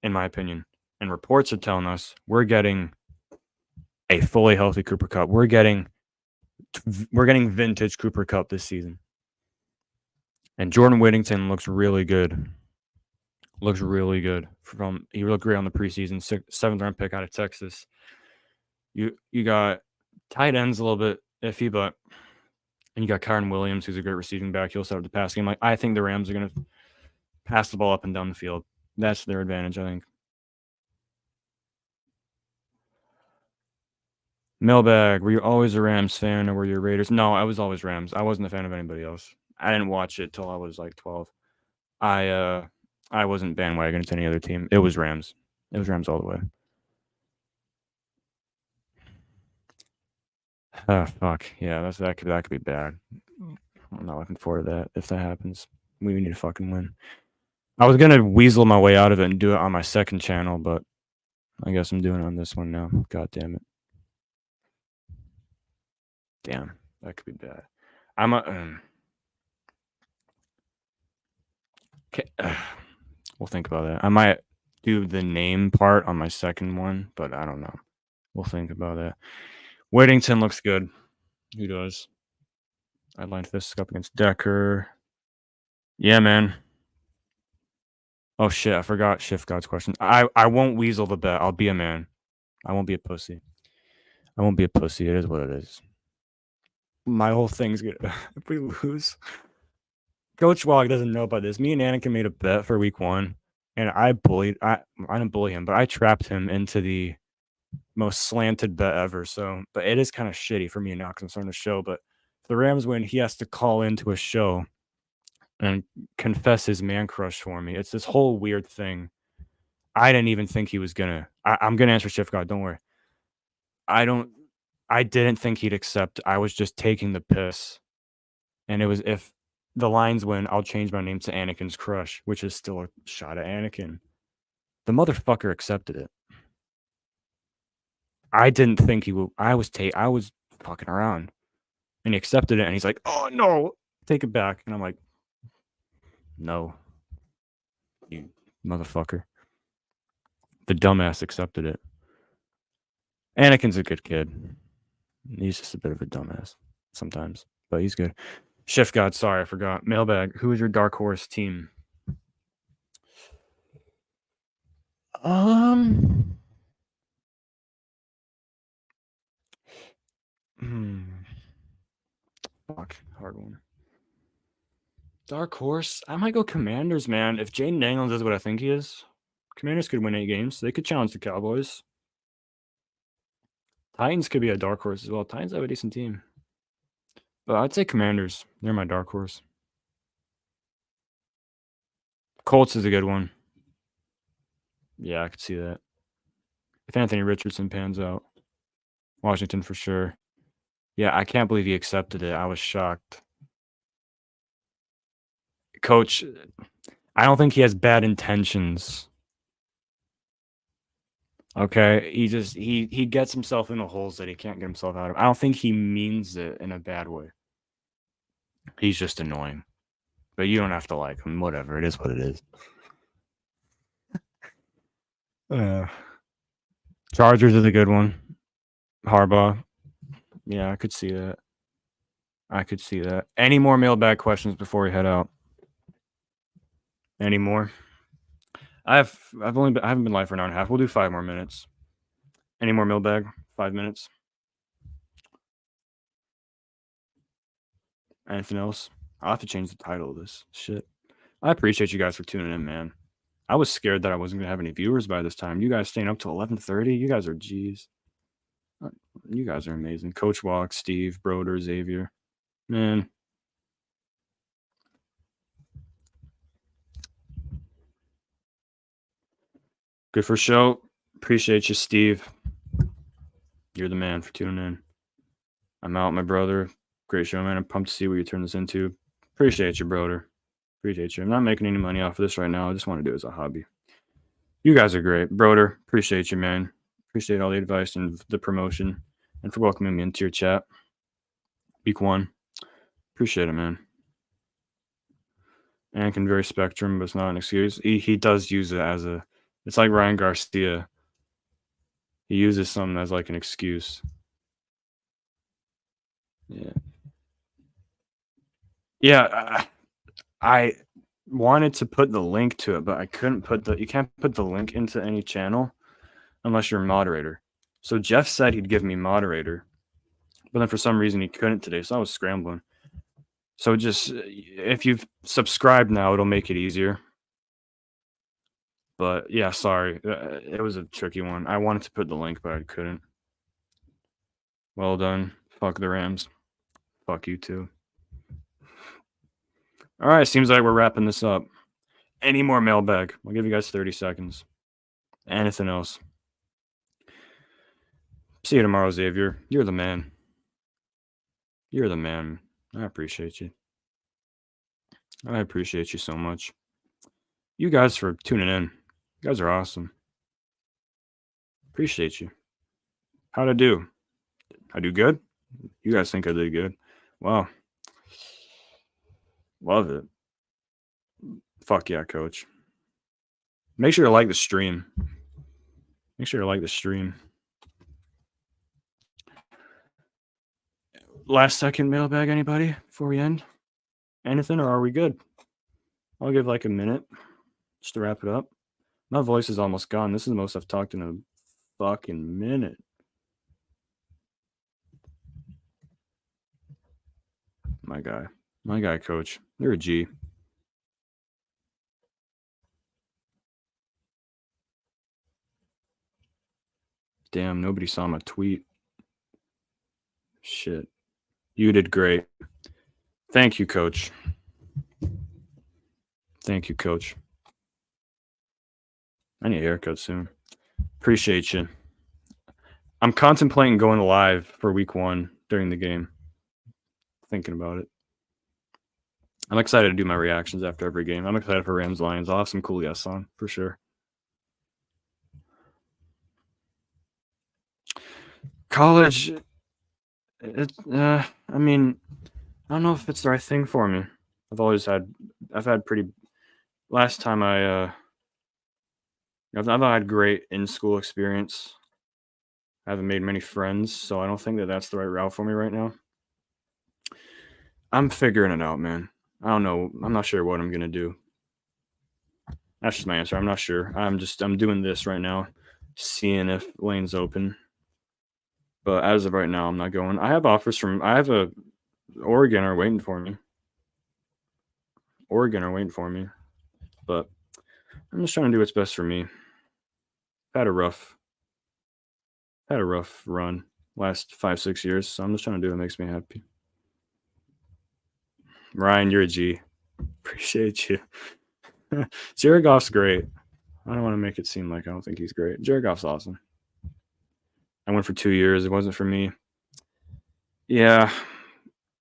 in my opinion. And reports are telling us we're getting a fully healthy Cooper Kupp. We're getting vintage Cooper Kupp this season. And Jordan Whittington looks really good. He looked great on the preseason, 7th round pick out of Texas. You got tight ends a little bit iffy, but and you got Kyren Williams, who's a great receiving back. He'll set up the pass game. Like I think the Rams are going to pass the ball up and down the field. That's their advantage, I think. Mailbag, were you always a Rams fan or were you a Raiders? No, I was always Rams. I wasn't a fan of anybody else. I didn't watch it till I was like 12. I wasn't bandwagon to any other team. It was Rams. It was Rams all the way. Oh, fuck. Yeah, that could be bad. I'm not looking forward to that if that happens. We need to fucking win. I was gonna weasel my way out of it and do it on my second channel, but I guess I'm doing it on this one now. God damn it. Damn, that could be bad. I'm a. Okay, we'll think about that. I might do the name part on my second one, but I don't know. We'll think about that. Whittington looks good. Who does? I lined fists up against Decker. Yeah, man. Oh shit, I forgot Shift God's question. I won't weasel the bet. I'll be a man. I won't be a pussy. I won't be a pussy. It is what it is. My whole thing's good. If we lose, Coach Wog doesn't know about this. Me and Anakin made a bet for week 1, and I didn't bully him, but I trapped him into the most slanted bet ever. So, but it is kind of shitty for me now because I'm starting to show. But if the Rams win, he has to call into a show and confess his man crush for me. It's this whole weird thing. I didn't even think he was gonna. I'm gonna answer Shift God. Don't worry. I didn't think he'd accept. I was just taking the piss, and it was if the Lions win, I'll change my name to Anakin's crush, which is still a shot at Anakin. The motherfucker accepted it. I didn't think he would. I was fucking around, and he accepted it, and he's like, "Oh no, take it back," and I'm like, "No, you motherfucker." The dumbass accepted it. Anakin's a good kid. He's just a bit of a dumbass sometimes, but he's good. Shift God, sorry, I forgot. Mailbag, who is your dark horse team? Fuck, hard one. Dark horse, I might go Commanders, man. If Jaden Daniels is what I think he is, Commanders could win 8 games. They could challenge the Cowboys. Titans could be a dark horse as well. Titans have a decent team. But I'd say Commanders. They're my dark horse. Colts is a good one. Yeah, I could see that. If Anthony Richardson pans out. Washington for sure. Yeah, I can't believe he accepted it. I was shocked. Coach, I don't think he has bad intentions. Okay, he gets himself into holes that he can't get himself out of. I don't think he means it in a bad way. He's just annoying. But you don't have to like him. Whatever. It is what it is. Chargers is a good one. Harbaugh. Yeah, I could see that. Any more mailbag questions before we head out? Any more? I haven't been live for an hour and a half. We'll do 5 more minutes. Any more mailbag? 5 minutes. Anything else? I'll have to change the title of this shit. I appreciate you guys for tuning in, man. I was scared that I wasn't gonna have any viewers by this time. You guys staying up till 11:30. You guys are G's. You guys are amazing. Coach Walk, Steve, Broder, Xavier, man. Good for show. Appreciate you, Steve. You're the man for tuning in. I'm out, my brother. Great show, man. I'm pumped to see what you turn this into. Appreciate you, brother. Appreciate you. I'm not making any money off of this right now. I just want to do it as a hobby. You guys are great, brother. Appreciate you, man. Appreciate all the advice and the promotion, and for welcoming me into your chat. Week 1. Appreciate it, man. Anakin very spectrum, but it's not an excuse. He does use it as a. It's like Ryan Garcia. He uses something as like an excuse. Yeah. Yeah. I wanted to put the link to it, but I couldn't put the. You can't put the link into any channel unless you're a moderator. So Jeff said he'd give me moderator, but then for some reason he couldn't today. So I was scrambling. So just if you've subscribed now, it'll make it easier. But yeah, sorry. It was a tricky one. I wanted to put the link, but I couldn't. Well done. Fuck the Rams. Fuck you too. All right, seems like we're wrapping this up. Any more mailbag? I'll give you guys 30 seconds. Anything else? See you tomorrow, Xavier. You're the man. You're the man. I appreciate you. I appreciate you so much. You guys for tuning in. You guys are awesome. Appreciate you. How'd I do? I do good? You guys think I did good? Wow. Love it. Fuck yeah, coach. Make sure to like the stream. Make sure to like the stream. Last second mailbag, anybody, before we end? Anything, or are we good? I'll give like a minute just to wrap it up. My voice is almost gone. This is the most I've talked in a fucking minute. My guy, coach. You're a G. Damn, nobody saw my tweet. Shit. You did great. Thank you, coach. Thank you, coach. I need a haircut soon. Appreciate you. I'm contemplating going live for week 1 during the game. Thinking about it. I'm excited to do my reactions after every game. I'm excited for Rams Lions. I'll have some cool guests on for sure. College, I mean, I don't know if it's the right thing for me. I've had pretty. Last time I've had great in-school experience. I haven't made many friends, so I don't think that that's the right route for me right now. I'm figuring it out, man. I don't know. I'm not sure what I'm gonna do. That's just my answer. I'm not sure. I'm doing this right now, seeing if lane's open. But as of right now, I'm not going. I have offers from. I have a Oregon are waiting for me. But I'm just trying to do what's best for me. I've had a rough run last 5-6 years, so I'm just trying to do what makes me happy. Ryan, you're a G. Appreciate you. Jared Goff's great. I don't want to make it seem like I don't think he's great. Jared Goff's awesome. I went for 2 years. It wasn't for me. Yeah.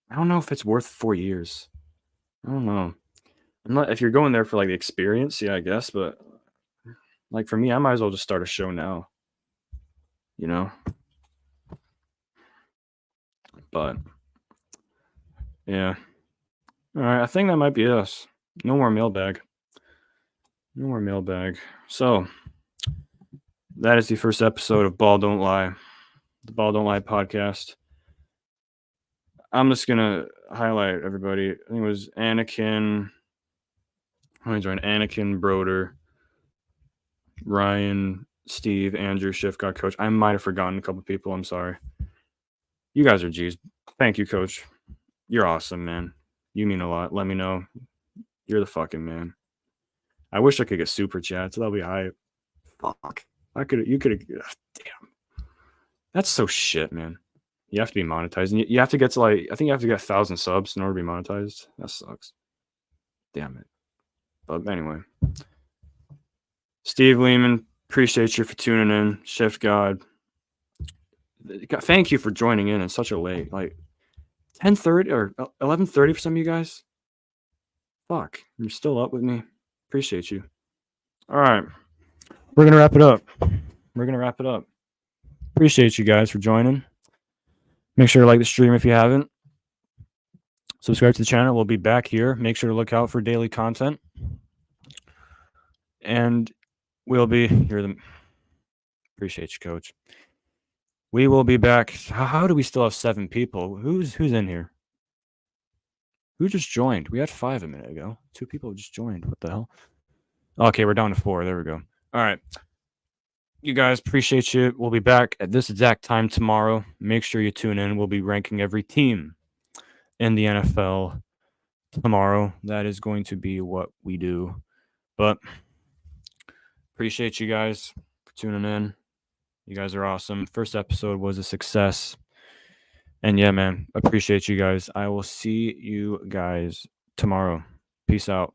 I don't know if it's worth 4 years. I don't know. If you're going there for like the experience, yeah, I guess, but like for me, I might as well just start a show now. You know? But yeah. All right, I think that might be us. No more mailbag. So that is the first episode of Ball Don't Lie, the Ball Don't Lie podcast. I'm just gonna highlight everybody. I think it was Anakin. I joined Anakin, Broder, Ryan, Steve, Andrew, Schiff got coach. I might have forgotten a couple people. I'm sorry. You guys are G's. Thank you, coach. You're awesome, man. You mean a lot. Let me know. You're the fucking man. I wish I could get super chats. That'll be hype. Fuck. You could have. Damn. That's so shit, man. You have to be monetized. And you have to get to I think you have to get 1,000 subs in order to be monetized. That sucks. Damn it. But anyway. Steve Lehman, appreciate you for tuning in. Shift God. Thank you for joining in such a late, 10:30 or 11:30 for some of you guys. Fuck. You're still up with me. Appreciate you. All right. We're going to wrap it up. Appreciate you guys for joining. Make sure to like the stream if you haven't. Subscribe to the channel. We'll be back here. Make sure to look out for daily content. And we'll be here. Appreciate you, Coach. We will be back. How do we still have 7 people? Who's in here? Who just joined? We had 5 a minute ago. 2 people just joined. What the hell? Okay, we're down to 4. There we go. All right. You guys, appreciate you. We'll be back at this exact time tomorrow. Make sure you tune in. We'll be ranking every team in the NFL tomorrow. That is going to be what we do. But appreciate you guys for tuning in. You guys are awesome. First episode was a success. And yeah, man, appreciate you guys. I will see you guys tomorrow. Peace out.